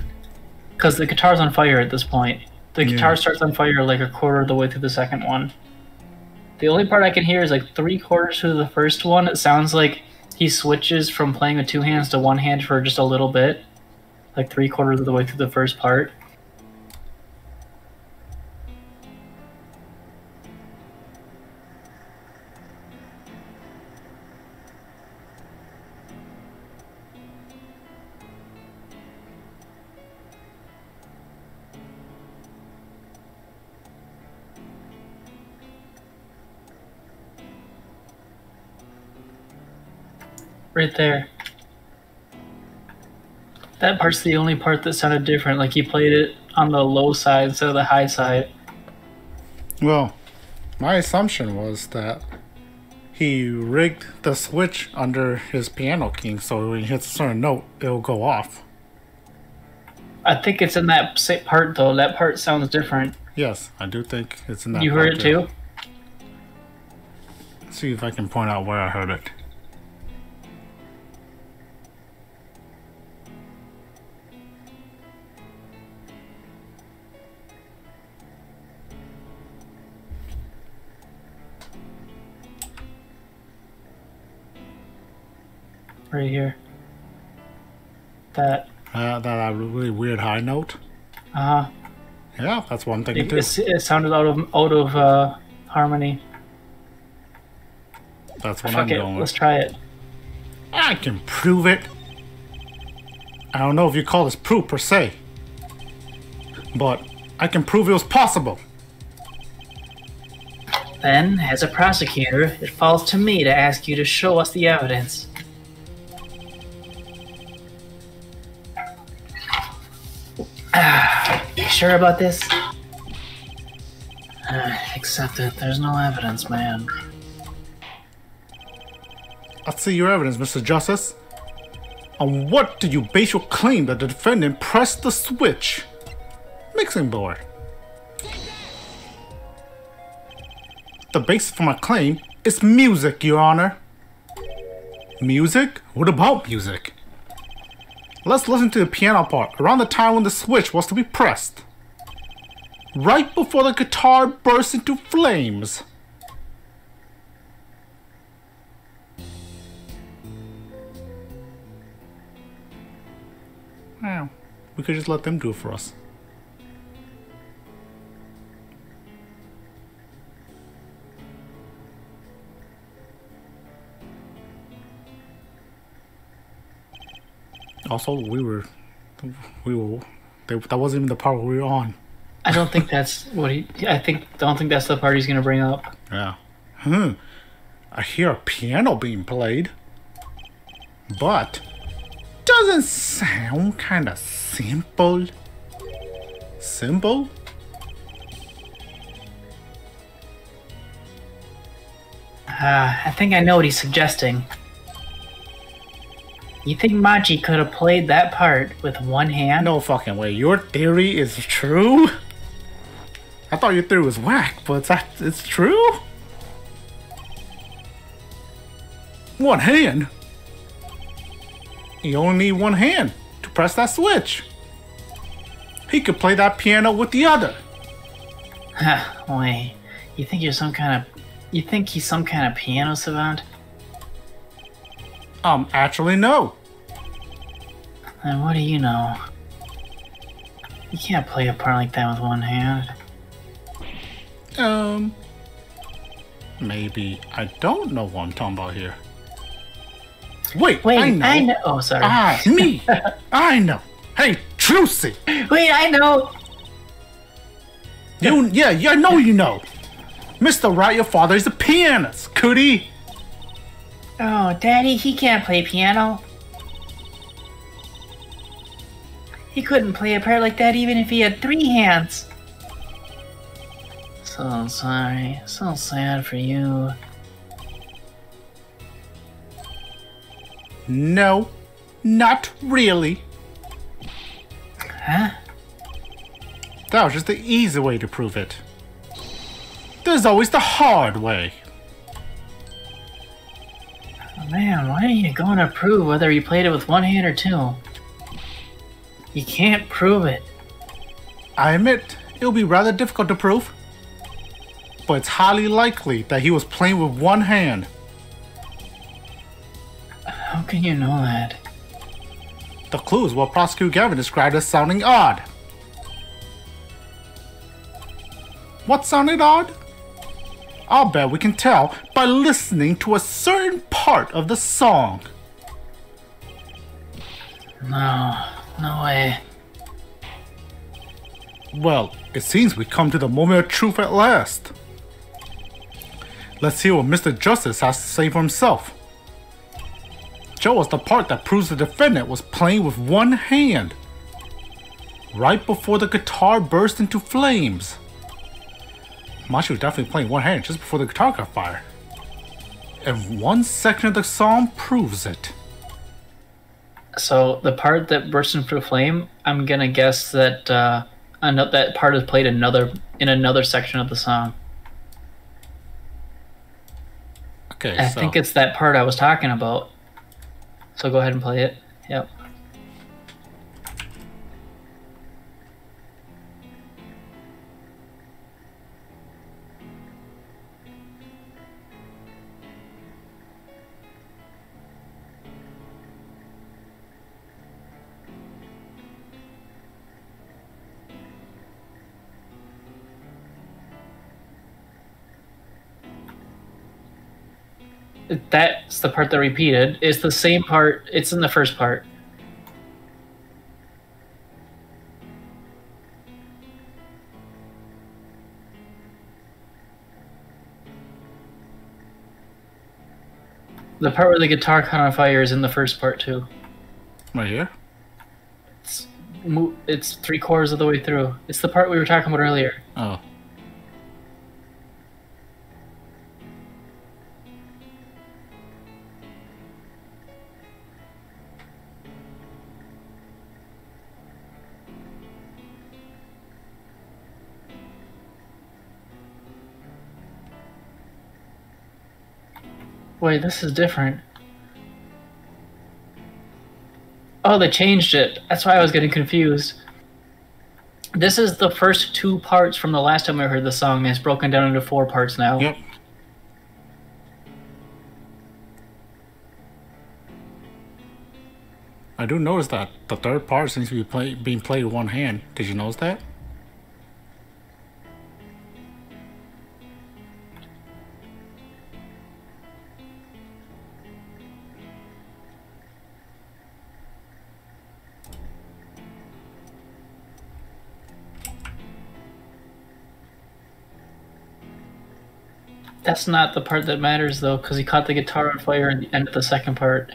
B: Because the guitar's on fire at this point. The guitar starts on fire like a quarter of the way through the second one. The only part I can hear is like 3/4 through the first one. It sounds like he switches from playing with two hands to one hand for just a little bit. Like 3/4 of the way through the first part. Right there. That part's the only part that sounded different, like he played it on the low side instead of the high side.
A: Well, my assumption was that he rigged the switch under his piano key, so when he hits a certain note, it'll go off.
B: I think it's in that part, though. That part sounds different.
A: Yes, I do think it's in that
B: You
A: part
B: heard it too?
A: Let's see if I can point out where I heard it.
B: Right here. That
A: really weird high note.
B: Uh-huh.
A: Yeah, that's one thing to do.
B: It sounded out of harmony.
A: That's what I'm going with.
B: Let's try it.
A: I can prove it. I don't know if you call this proof per se, but I can prove it was possible.
B: Then, as a prosecutor, it falls to me to ask you to show us the evidence. You sure about this? Except that there's no evidence, man.
A: Let's see your evidence, Mr. Justice. On what do you base your claim that the defendant pressed the switch? Mixing board. The basis for my claim is music, Your Honor. Music? What about music? Let's listen to the piano part around the time when the switch was to be pressed. Right before the guitar burst into flames. Wow, we could just let them do it for us. Also, that wasn't even the part we were on.
B: I don't think that's what don't think that's the part he's gonna bring up.
A: Yeah. I hear a piano being played, but doesn't sound kind of simple. Simple?
B: I think I know what he's suggesting. You think Machi could have played that part with one hand?
A: No fucking way. Your theory is true? I thought your theory was whack, but it's true? One hand? You only need one hand to press that switch. He could play that piano with the other.
B: Wait, you think he's some kind of piano savant?
A: Actually, no.
B: Then what do you know? You can't play a part like that with one hand.
A: Maybe I don't know what I'm talking about here. Wait,
B: I know. Oh, sorry.
A: Me. I know. Hey, Trucy.
B: Wait, I know.
A: I know you know. Mr. Wright, your father is a pianist. Could he?
B: Oh, Daddy, he can't play piano. He couldn't play a part like that even if he had 3 hands. So sorry. So sad for you.
A: No, not really.
B: Huh?
A: That was just the easy way to prove it. There's always the hard way.
B: Man, why are you going to prove whether you played it with one hand or two? You can't prove it.
A: I admit, it'll be rather difficult to prove. But it's highly likely that he was playing with one hand.
B: How can you know that?
A: The clue is what Prosecutor Gavin described as sounding odd. What sounded odd? I'll bet we can tell by listening to a certain part of the song.
B: No way.
A: Well, it seems we come to the moment of truth at last. Let's hear what Mr. Justice has to say for himself. Show us the part that proves the defendant was playing with one hand, right before the guitar burst into flames. Mashi was definitely playing one hand just before the guitar caught fire. And one section of the song proves it.
B: So the part that burst into flame, I'm gonna guess that that part is played in another section of the song.
A: Okay,
B: I think it's that part I was talking about. So go ahead and play it. Yep. That's the part that repeated. It's the same part. It's in the first part. The part where the guitar caught on fire is in the first part too.
A: Right here?
B: It's 3/4 of the way through. It's the part we were talking about earlier.
A: Oh.
B: Wait, this is different. Oh, they changed it. That's why I was getting confused. This is the first two parts from the last time I heard the song, and it's broken down into 4 parts now.
A: Yep. I do notice that the third part seems to be being played with one hand. Did you notice that?
B: That's not the part that matters, though, because he caught the guitar on fire at the end of the second part.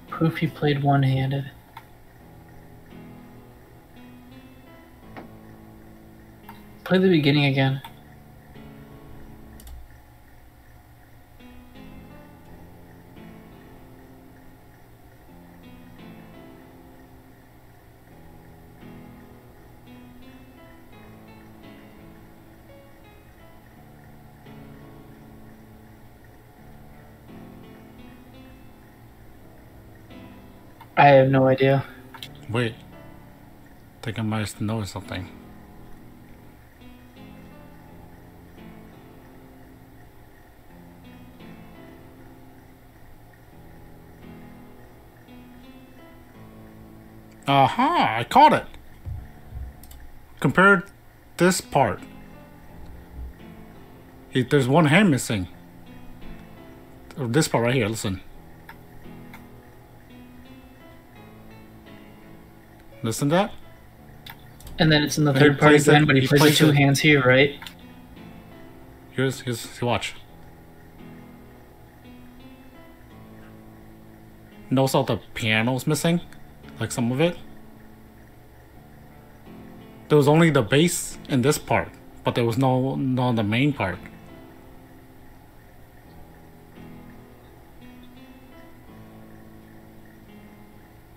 B: Proof he played one-handed. Play the beginning again. I have no idea.
A: Wait. I think I might have noticed something. Aha! I caught it! Compare this part. There's one hand missing. This part right here, listen. Listen to that.
B: And then it's in the third part again, but he plays with 2 hands here, right?
A: Here's watch. Notice how the piano's missing? Like some of it? There was only the bass in this part, but there was no the main part.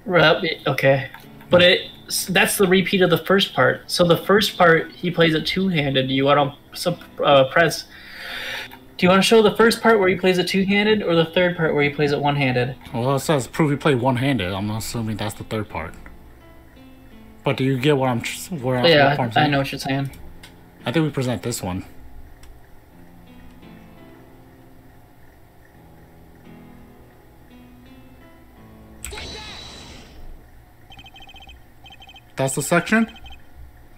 B: Okay, but that's the repeat of the first part. So the first part he plays it two-handed. Do you want to press? Do you want to show the first part where he plays it two-handed, or the third part where he plays it one-handed?
A: Well, it says prove he played one-handed. I'm assuming that's the third part. But do you get what I'm?
B: Yeah, I know what you're saying.
A: I think we present this one. That's the section?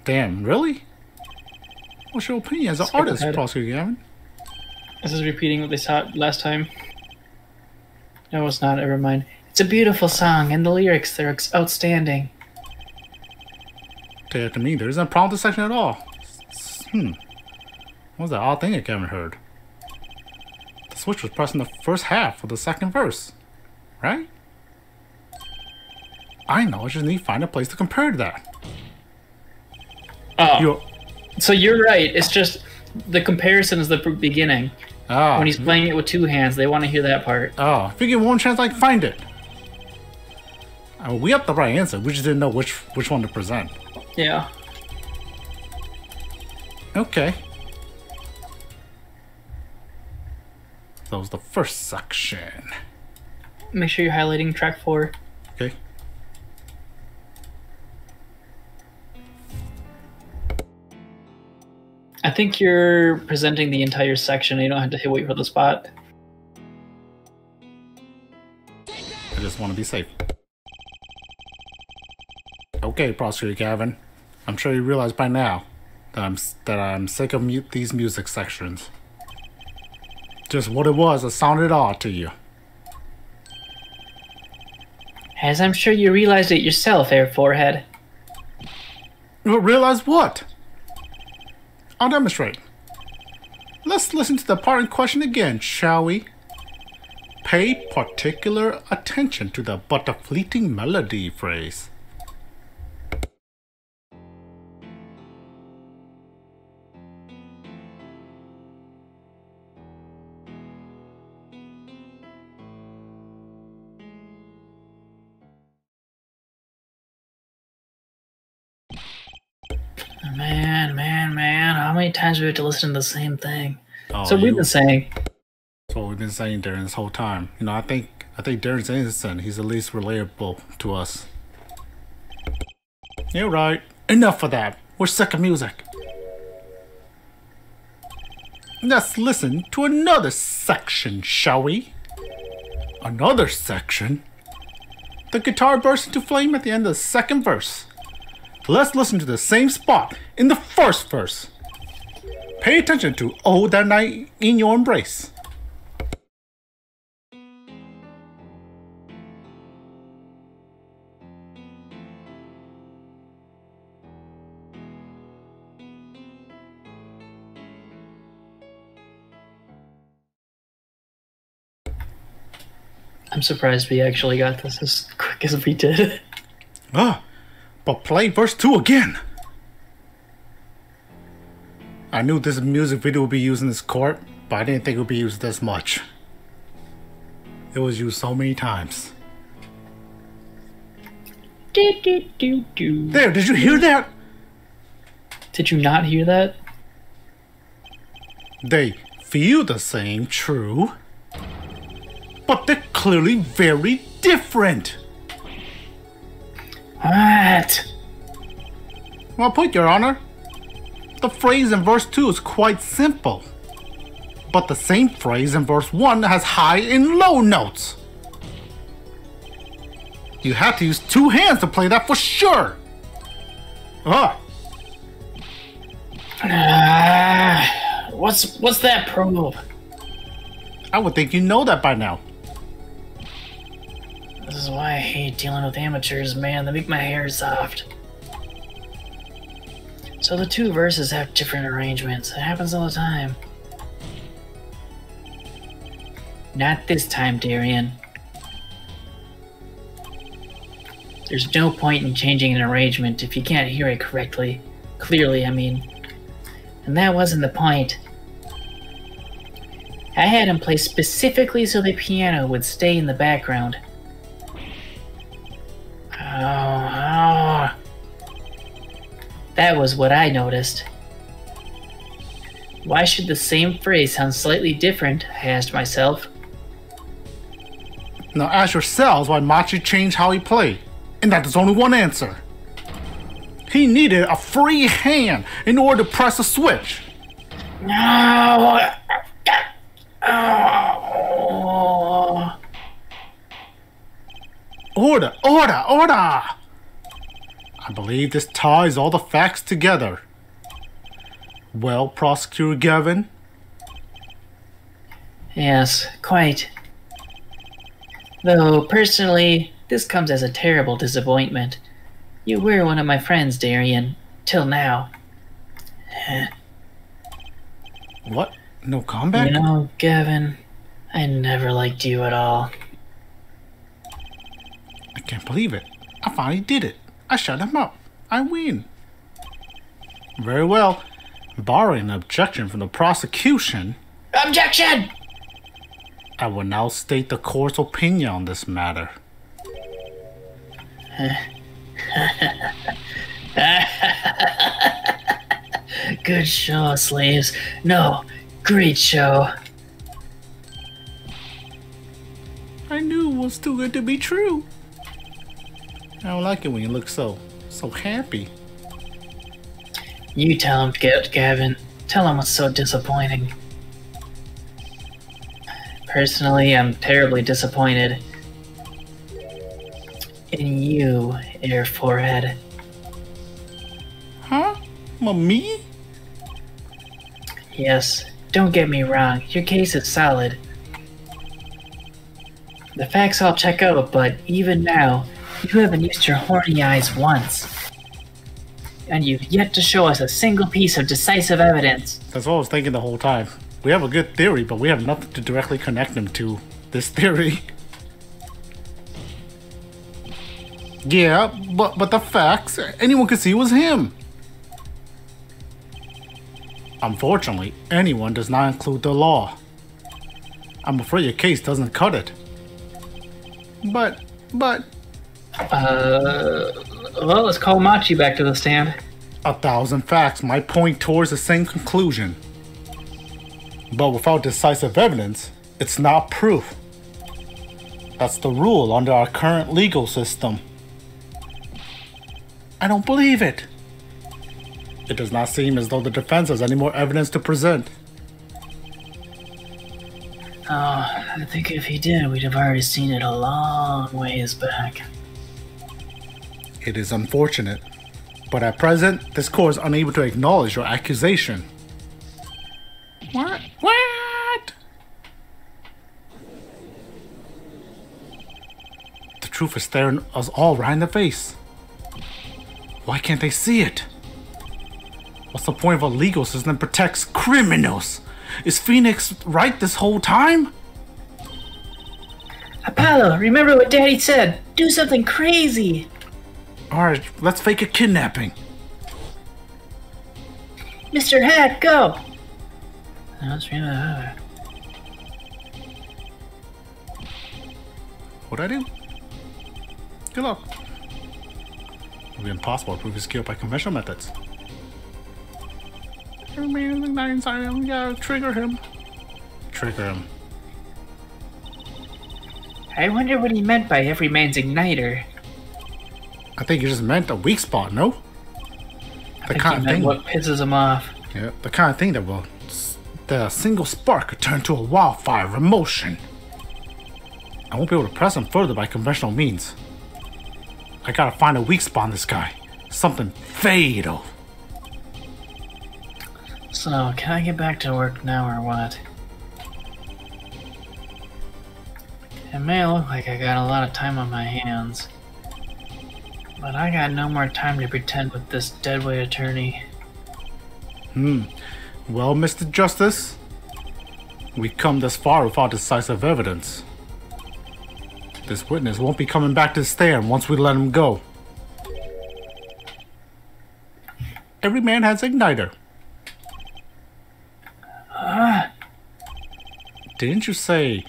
A: Damn, really? What's your opinion as an artist, Prosecutor Gavin?
B: This is repeating what they saw last time. No, it's not. Never mind. It's a beautiful song, and the lyrics, they're outstanding.
A: To me, there isn't a problem with this section at all. What was that odd thing that Gavin heard? The switch was pressed in the first half of the second verse, right? I know, I just need to find a place to compare to that.
B: Oh, so you're right. It's just the comparison is the beginning. When he's playing it with two hands, they want to hear that part.
A: Oh, if you get one chance, I can find it. We have the right answer. We just didn't know which one to present.
B: Yeah.
A: Okay. That was the first section.
B: Make sure you're highlighting track 4.
A: Okay.
B: I think you're presenting the entire section. You don't have to wait for the spot.
A: I just want to be safe. Okay, Prosecutor Gavin. I'm sure you realize by now that I'm sick of these music sections. Just what it was that sounded odd to you.
B: As I'm sure you realized it yourself, Air Forehead.
A: Realize what? I'll demonstrate. Let's listen to the part in question again, shall we? Pay particular attention to the but a fleeting melody phrase.
B: Man, how many times do we have to listen to the same thing?
A: Oh,
B: so we've been saying.
A: That's what we've been saying during this whole time. You know, I think Darren's innocent. He's the least relatable to us. You're right. Enough of that. We're sick of music. Let's listen to another section, shall we? Another section? The guitar bursts into flame at the end of the second verse. Let's listen to the same spot in the first verse. Pay attention to "Oh, That Night in Your Embrace."
B: I'm surprised we actually got this as quick as we did.
A: But play verse 2 again. I knew this music video would be used in this court, but I didn't think it would be used this much. It was used so many times. There, did you hear that?
B: Did you not hear that?
A: They feel the same, true, but they're clearly very different.
B: What?
A: Well put, Your Honor. The phrase in verse 2 is quite simple, but the same phrase in verse 1 has high and low notes. You had to use two hands to play that for sure.
B: What's that probe?
A: I would think you know that by now.
B: This is why I hate dealing with amateurs, man. They make my hair soft. So the two verses have different arrangements. It happens all the time. Not this time, Darian. There's no point in changing an arrangement if you can't hear it correctly. Clearly, I mean. And that wasn't the point. I had him play specifically so the piano would stay in the background. That was what I noticed. Why should the same phrase sound slightly different? I asked myself.
A: Now ask yourselves why Machi changed how he played. And that there's only one answer. He needed a free hand in order to press a switch.
B: No! Oh.
A: Order! I believe this ties all the facts together. Well, Prosecutor Gavin?
B: Yes, quite. Though, personally, this comes as a terrible disappointment. You were one of my friends, Darian. Till now.
A: What? No comeback?
B: You know, Gavin, I never liked you at all.
A: I can't believe it. I finally did it. I shut him up. I win. Very well. Barring an objection from the prosecution...
B: Objection!
A: I will now state the court's opinion on this matter.
B: Good show, slaves. No, great show.
A: I knew it was too good to be true. I don't like it when you look so happy.
B: You tell him, Gavin. Tell him what's so disappointing. Personally, I'm terribly disappointed in you, Air Forehead.
A: Huh? Me?
B: Yes, don't get me wrong, your case is solid. The facts all check out, but even now, you haven't used your horny eyes once. And you've yet to show us a single piece of decisive evidence.
A: That's what I was thinking the whole time. We have a good theory, but we have nothing to directly connect them to this theory. Yeah, but the facts, anyone could see it was him. Unfortunately, anyone does not include the law. I'm afraid your case doesn't cut it. But...
B: Well, let's call Machi back to the stand.
A: 1,000 facts might point towards the same conclusion. But without decisive evidence, it's not proof. That's the rule under our current legal system. I don't believe it. It does not seem as though the defense has any more evidence to present.
B: Oh, I think if he did, we'd have already seen it a long ways back.
A: It is unfortunate, but at present, this court is unable to acknowledge your accusation. What? The truth is staring us all right in the face. Why can't they see it? What's the point of a legal system that protects criminals? Is Phoenix right this whole time?
B: Apollo, remember what Daddy said. Do something crazy.
A: Alright, let's fake a kidnapping.
B: Mr. Hat, go. That's really hard.
A: What'd I do? Good luck. It'll be impossible to prove his skill by conventional methods. Yeah, trigger him. Trigger him.
B: I wonder what he meant by every man's igniter.
A: I think he just meant a weak spot, no?
B: I think he meant what pisses him off.
A: Yeah, the kind of thing that will... that a single spark could turn to a wildfire of emotion. I won't be able to press him further by conventional means. I gotta find a weak spot in this guy. Something fatal.
B: So, can I get back to work now or what? It may look like I got a lot of time on my hands, but I got no more time to pretend with this deadweight attorney.
A: Well, Mr. Justice, we've come this far without decisive evidence. This witness won't be coming back to the stand once we let him go. Every man has an igniter. Didn't you say,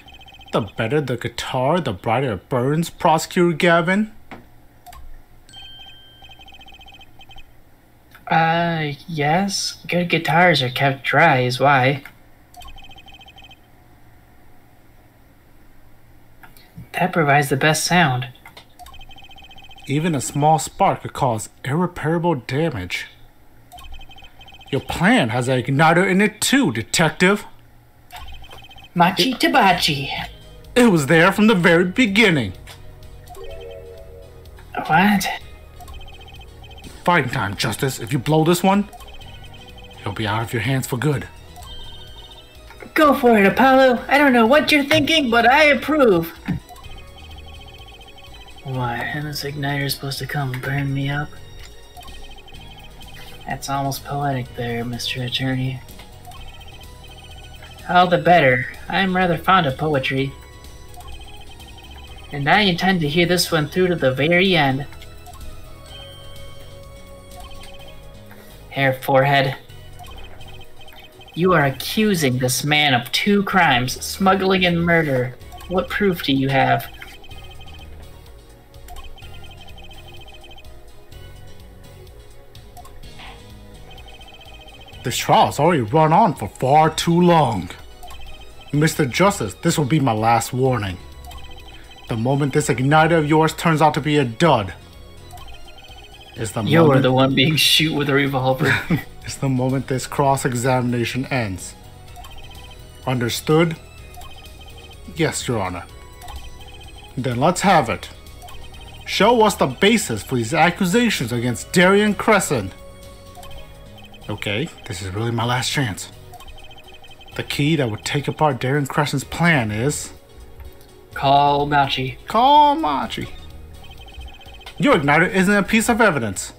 A: the better the guitar, the brighter it burns, Prosecutor Gavin?
B: Yes. Good guitars are kept dry is why. That provides the best sound.
A: Even a small spark could cause irreparable damage. Your plan has an igniter in it too, Detective.
B: Machi Tabachi.
A: It was there from the very beginning.
B: What?
A: Fighting time, Justice. If you blow this one, he'll be out of your hands for good.
B: Go for it, Apollo. I don't know what you're thinking, but I approve. Why, and this igniter's supposed to come burn me up? That's almost poetic there, Mr. Attorney. All the better. I'm rather fond of poetry. And I intend to hear this one through to the very end. Hair Forehead. You are accusing this man of 2 crimes, smuggling and murder. What proof do you have?
A: This trial's already run on for far too long. Mr. Justice, this will be my last warning. The moment this igniter of yours turns out to be a dud, is the
B: You're
A: moment
B: the one being shoot with a revolver.
A: is the moment this cross-examination ends. Understood? Yes, Your Honor. Then let's have it. Show us the basis for these accusations against Darian Crescent. Okay, this is really my last chance. The key that would take apart Darian Crescent's plan is...
B: Call Machi.
A: Call Machi. Your igniter isn't a piece of evidence.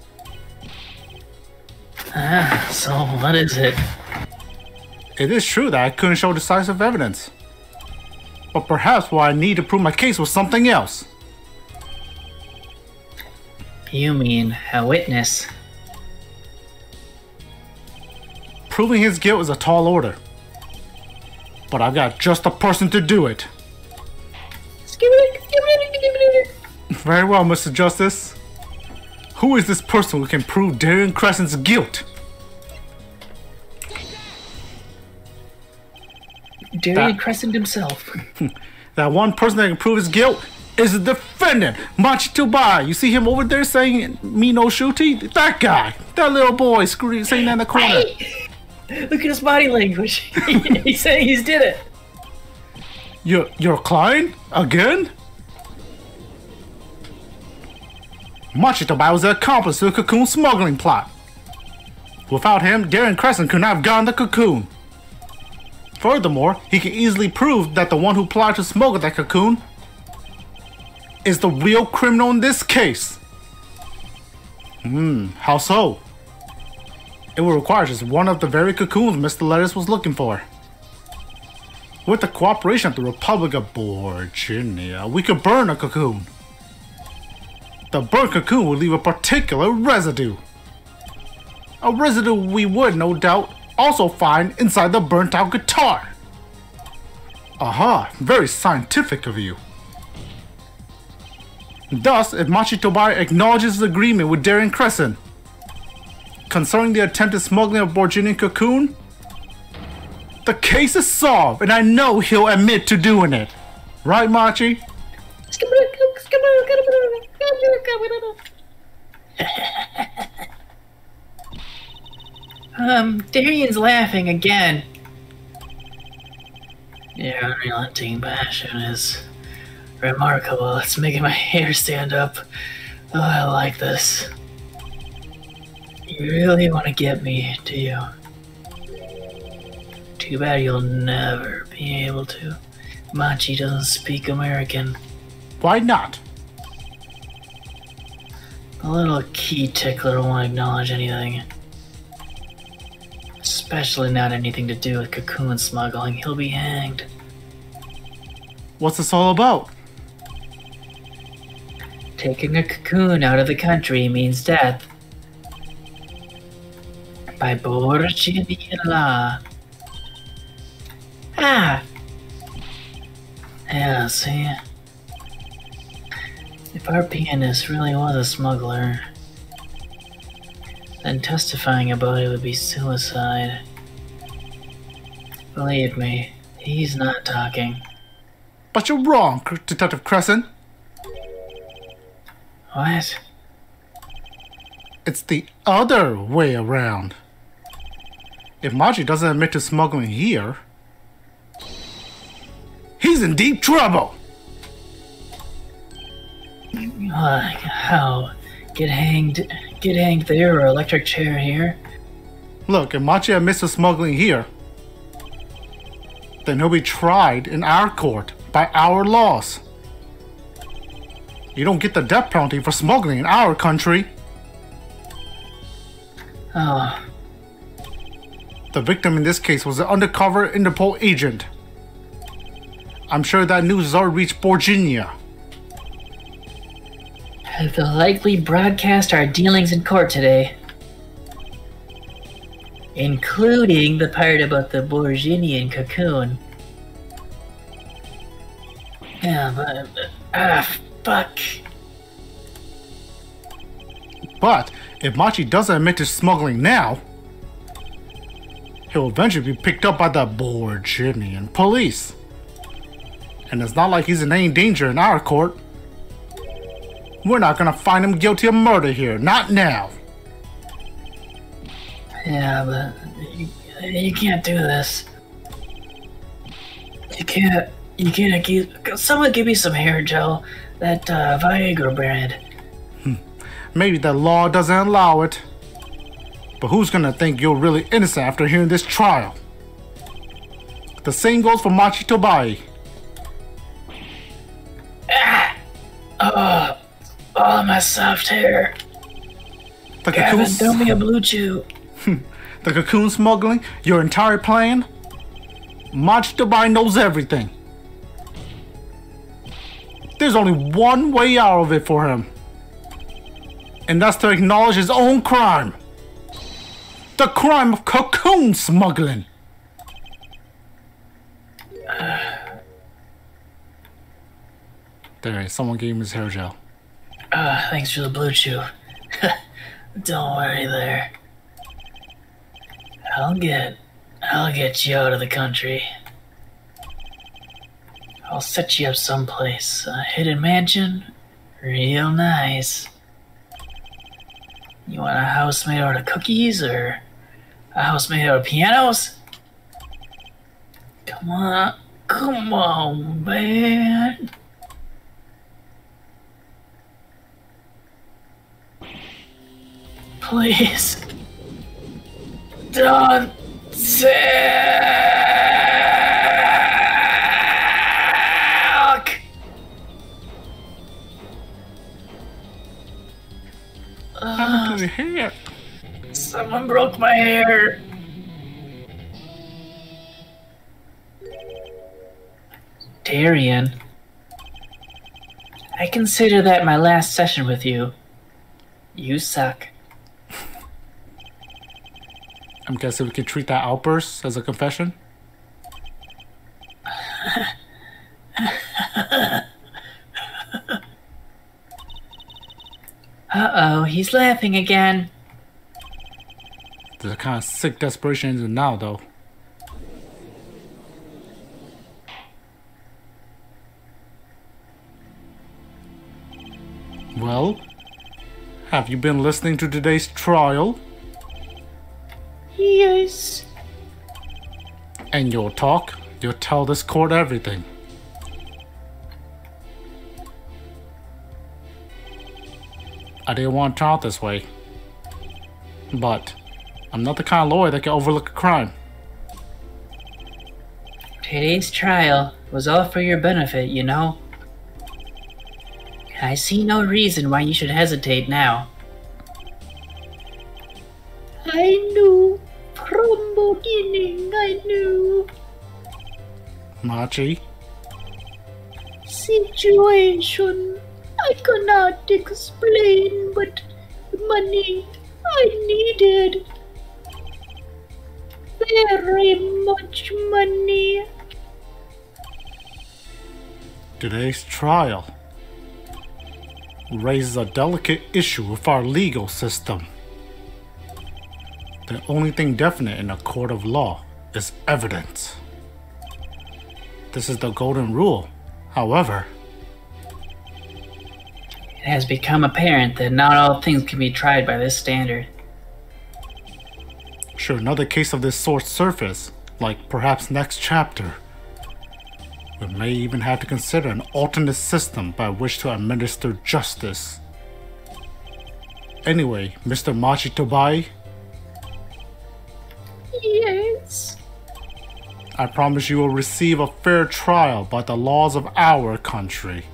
B: So what is it?
A: It is true that I couldn't show decisive evidence. But perhaps what I need to prove my case was something else.
B: You mean a witness?
A: Proving his guilt is a tall order. But I've got just the person to do it. Very well, Mr. Justice. Who is this person who can prove Darian Crescent's guilt?
B: Darian Crescent himself.
A: That one person that can prove his guilt is the defendant, Machi Tubai. You see him over there saying me no shooty? That guy. That little boy saying that in the corner.
B: Hey! Look at his body language. He's saying he's did it.
A: Your client? Again? Machi Tubai was the accomplice to the cocoon smuggling plot. Without him, Darian Crescent could not have gotten the cocoon. Furthermore, he can easily prove that the one who plotted to smuggle that cocoon is the real criminal in this case. How so? It will require just one of the very cocoons Mr. Lettuce was looking for. With the cooperation of the Republic of Virginia, we could burn a cocoon. The burnt cocoon would leave a particular residue. A residue we would, no doubt, also find inside the burnt out guitar. Aha, very scientific of you. Thus, if Machi Tubai acknowledges his agreement with Darian Crescent concerning the attempted smuggling of Borginian cocoon, the case is solved, and I know he'll admit to doing it. Right, Machi?
B: Darian's laughing again. Your unrelenting passion is remarkable. It's making my hair stand up. Oh, I like this. You really want to get me, do you? Too bad you'll never be able to. Machi doesn't speak American.
A: Why not?
B: The little key tickler won't acknowledge anything. Especially not anything to do with cocoon smuggling. He'll be hanged.
A: What's this all about?
B: Taking a cocoon out of the country means death. By Borginian law. Ah! Yeah, see? If our pianist really was a smuggler, then testifying about it would be suicide. Believe me, he's not talking.
A: But you're wrong, Detective Crescent.
B: What?
A: It's the other way around. If Machi doesn't admit to smuggling here, he's in deep trouble.
B: How? Get hanged there or electric chair here?
A: Look, if Machi admits to smuggling here, then he'll be tried in our court by our laws. You don't get the death penalty for smuggling in our country.
B: Oh.
A: The victim in this case was an undercover Interpol agent. I'm sure that news has already reached Virginia.
B: They'll likely broadcast our dealings in court today. Including the part about the Borginian cocoon. Yeah, but... fuck.
A: But if Machi doesn't admit to smuggling now, he'll eventually be picked up by the Borginian police. And it's not like he's in any danger in our court. We're not gonna find him guilty of murder here, not now.
B: Yeah, but you can't do this. You can't accuse... Someone give me some hair gel. That Viagra brand.
A: Maybe the law doesn't allow it. But who's gonna think you're really innocent after hearing this trial? The same goes for Machi Tobai.
B: Oh, my soft hair. Gavin, throw me a blue chew.
A: The cocoon smuggling, your entire plan? Machi Tobai knows everything. There's only one way out of it for him. And that's to acknowledge his own crime. The crime of cocoon smuggling. There, someone gave him his hair gel.
B: Thanks for the blue chew. Don't worry there. I'll get you out of the country. I'll set you up someplace. A hidden mansion? Real nice. You want a house made out of cookies or a house made out of pianos? Come on, man. Please. Don't suck.
A: Happened to your hair?
B: Someone broke my hair. Darian, I consider that my last session with you. You suck.
A: I'm guessing we could treat that outburst as a confession?
B: Uh-oh, he's laughing again.
A: There's a kind of sick desperation in it now, though. Well, have you been listening to today's trial?
B: Yes.
A: And you'll talk, you'll tell this court everything. I didn't want to turn out this way. But I'm not the kind of lawyer that can overlook a crime.
B: Today's trial was all for your benefit, you know. I see no reason why you should hesitate now. I knew. From beginning, I knew.
A: Machi?
B: Situation I cannot explain, but money I needed. Very much money.
A: Today's trial raises a delicate issue with our legal system. The only thing definite in a court of law is evidence. This is the golden rule. However,
B: it has become apparent that not all things can be tried by this standard.
A: Should another case of this sort surface, like perhaps next chapter, we may even have to consider an alternate system by which to administer justice. Anyway, Mr. Machi Tobai?
B: Yes?
A: I promise you will receive a fair trial by the laws of our country.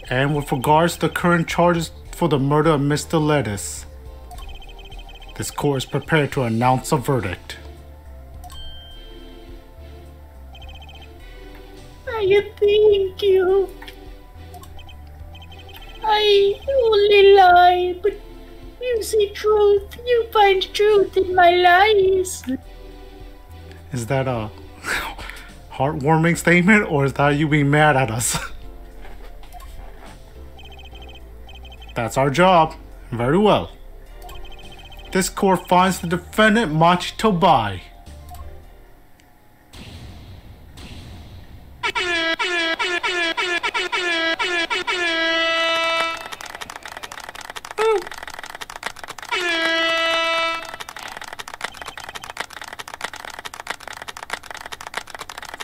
A: And with regards to the current charges for the murder of Mr. Lettuce, this court is prepared to announce a verdict.
B: Thank you. I only lie, but you see truth. You find truth in my lies.
A: Is that a heartwarming statement, or is that you being mad at us? That's our job. Very well. This court finds the defendant Machi Tobai.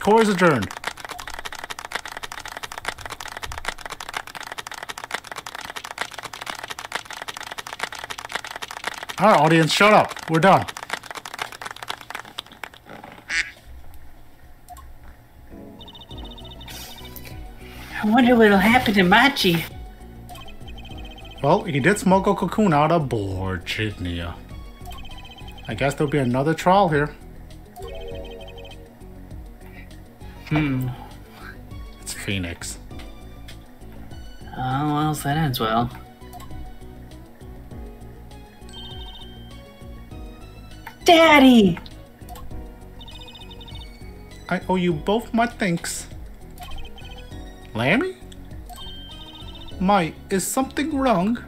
A: Court is adjourned. Alright, audience, shut up. We're done.
B: I wonder what'll happen to Machi.
A: Well, he did smoke a cocoon out of board, Chidnia. I guess there'll be another trial here. It's Phoenix.
B: Oh, well, that ends well. Daddy!
A: I owe you both my thanks. Lammy? Is something wrong?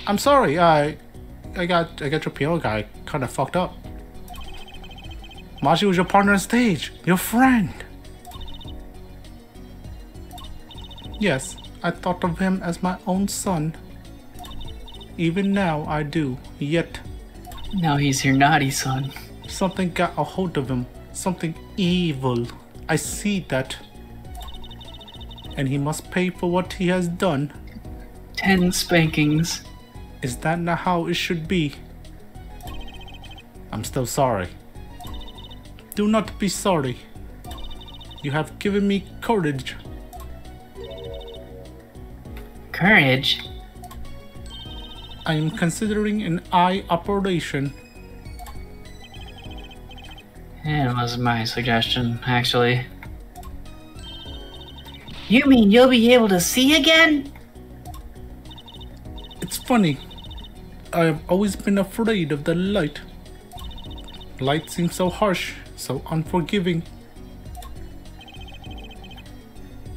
A: I'm sorry, I got your piano guy kinda fucked up. Machi was your partner on stage, your friend. Yes, I thought of him as my own son. Even now I do, yet
B: Now he's your naughty son.
A: something got a hold of him. Something evil. I see that. And he must pay for what he has done.
B: 10 spankings.
A: Is that not how it should be? I'm still sorry. Do not be sorry. You have given me courage.
B: Courage?
A: I am considering an eye operation.
B: It was my suggestion, actually. You mean you'll be able to see again?
A: It's funny. I have always been afraid of the light. Light seems so harsh, so unforgiving.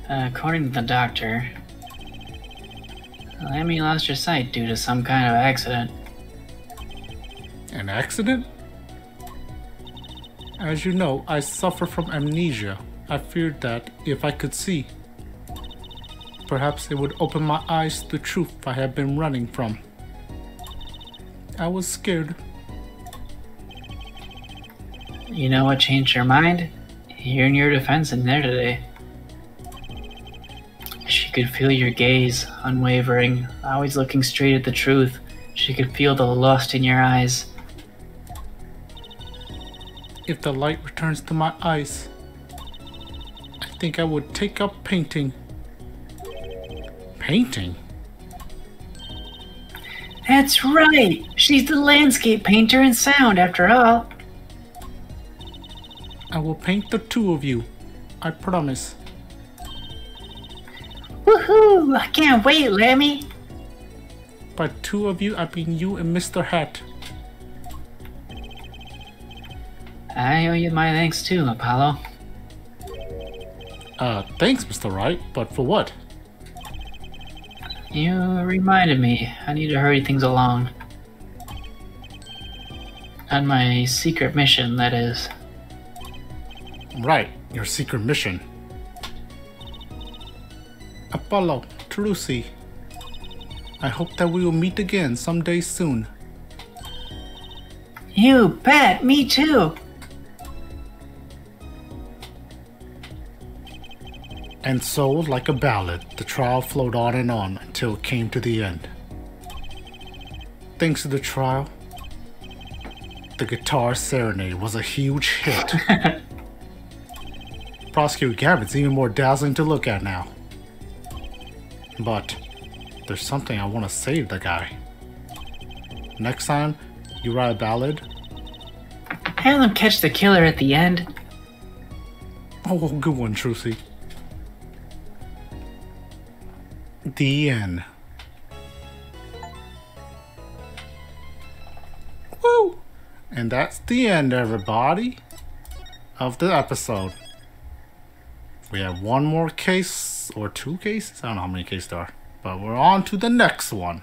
B: According to the doctor, Lammy lost her sight due to some kind of accident.
A: An accident? As you know, I suffer from amnesia. I feared that if I could see, perhaps it would open my eyes to the truth I have been running from. I was scared.
B: You know what changed her mind? Hearing your defense in there today. She could feel your gaze, unwavering, always looking straight at the truth. She could feel the lust in your eyes.
A: If the light returns to my eyes, I think I would take up painting. Painting?
B: That's right! She's the landscape painter in sound, after all.
A: I will paint the two of you. I promise.
B: Woohoo! I can't wait, Lammy!
A: By two of you, I mean you and Mr. Hat.
B: I owe you my thanks too, Apollo.
A: Thanks, Mr. Wright, but for what?
B: You reminded me. I need to hurry things along. On my secret mission, that is.
A: Right, your secret mission. Apollo, Trucy, I hope that we will meet again someday soon.
B: You bet, me too.
A: And so, like a ballad, the trial flowed on and on until it came to the end. Thanks to the trial, the guitar serenade was a huge hit. Prosecutor Gavin's even more dazzling to look at now. But there's something I want to say to the guy. Next time you write a ballad,
B: Have them catch the killer at the end.
A: oh, good one, Trucy. The end. Woo! And that's the end, everybody, of the episode. We have one more case, or two cases? I don't know how many cases there are. But we're on to the next one.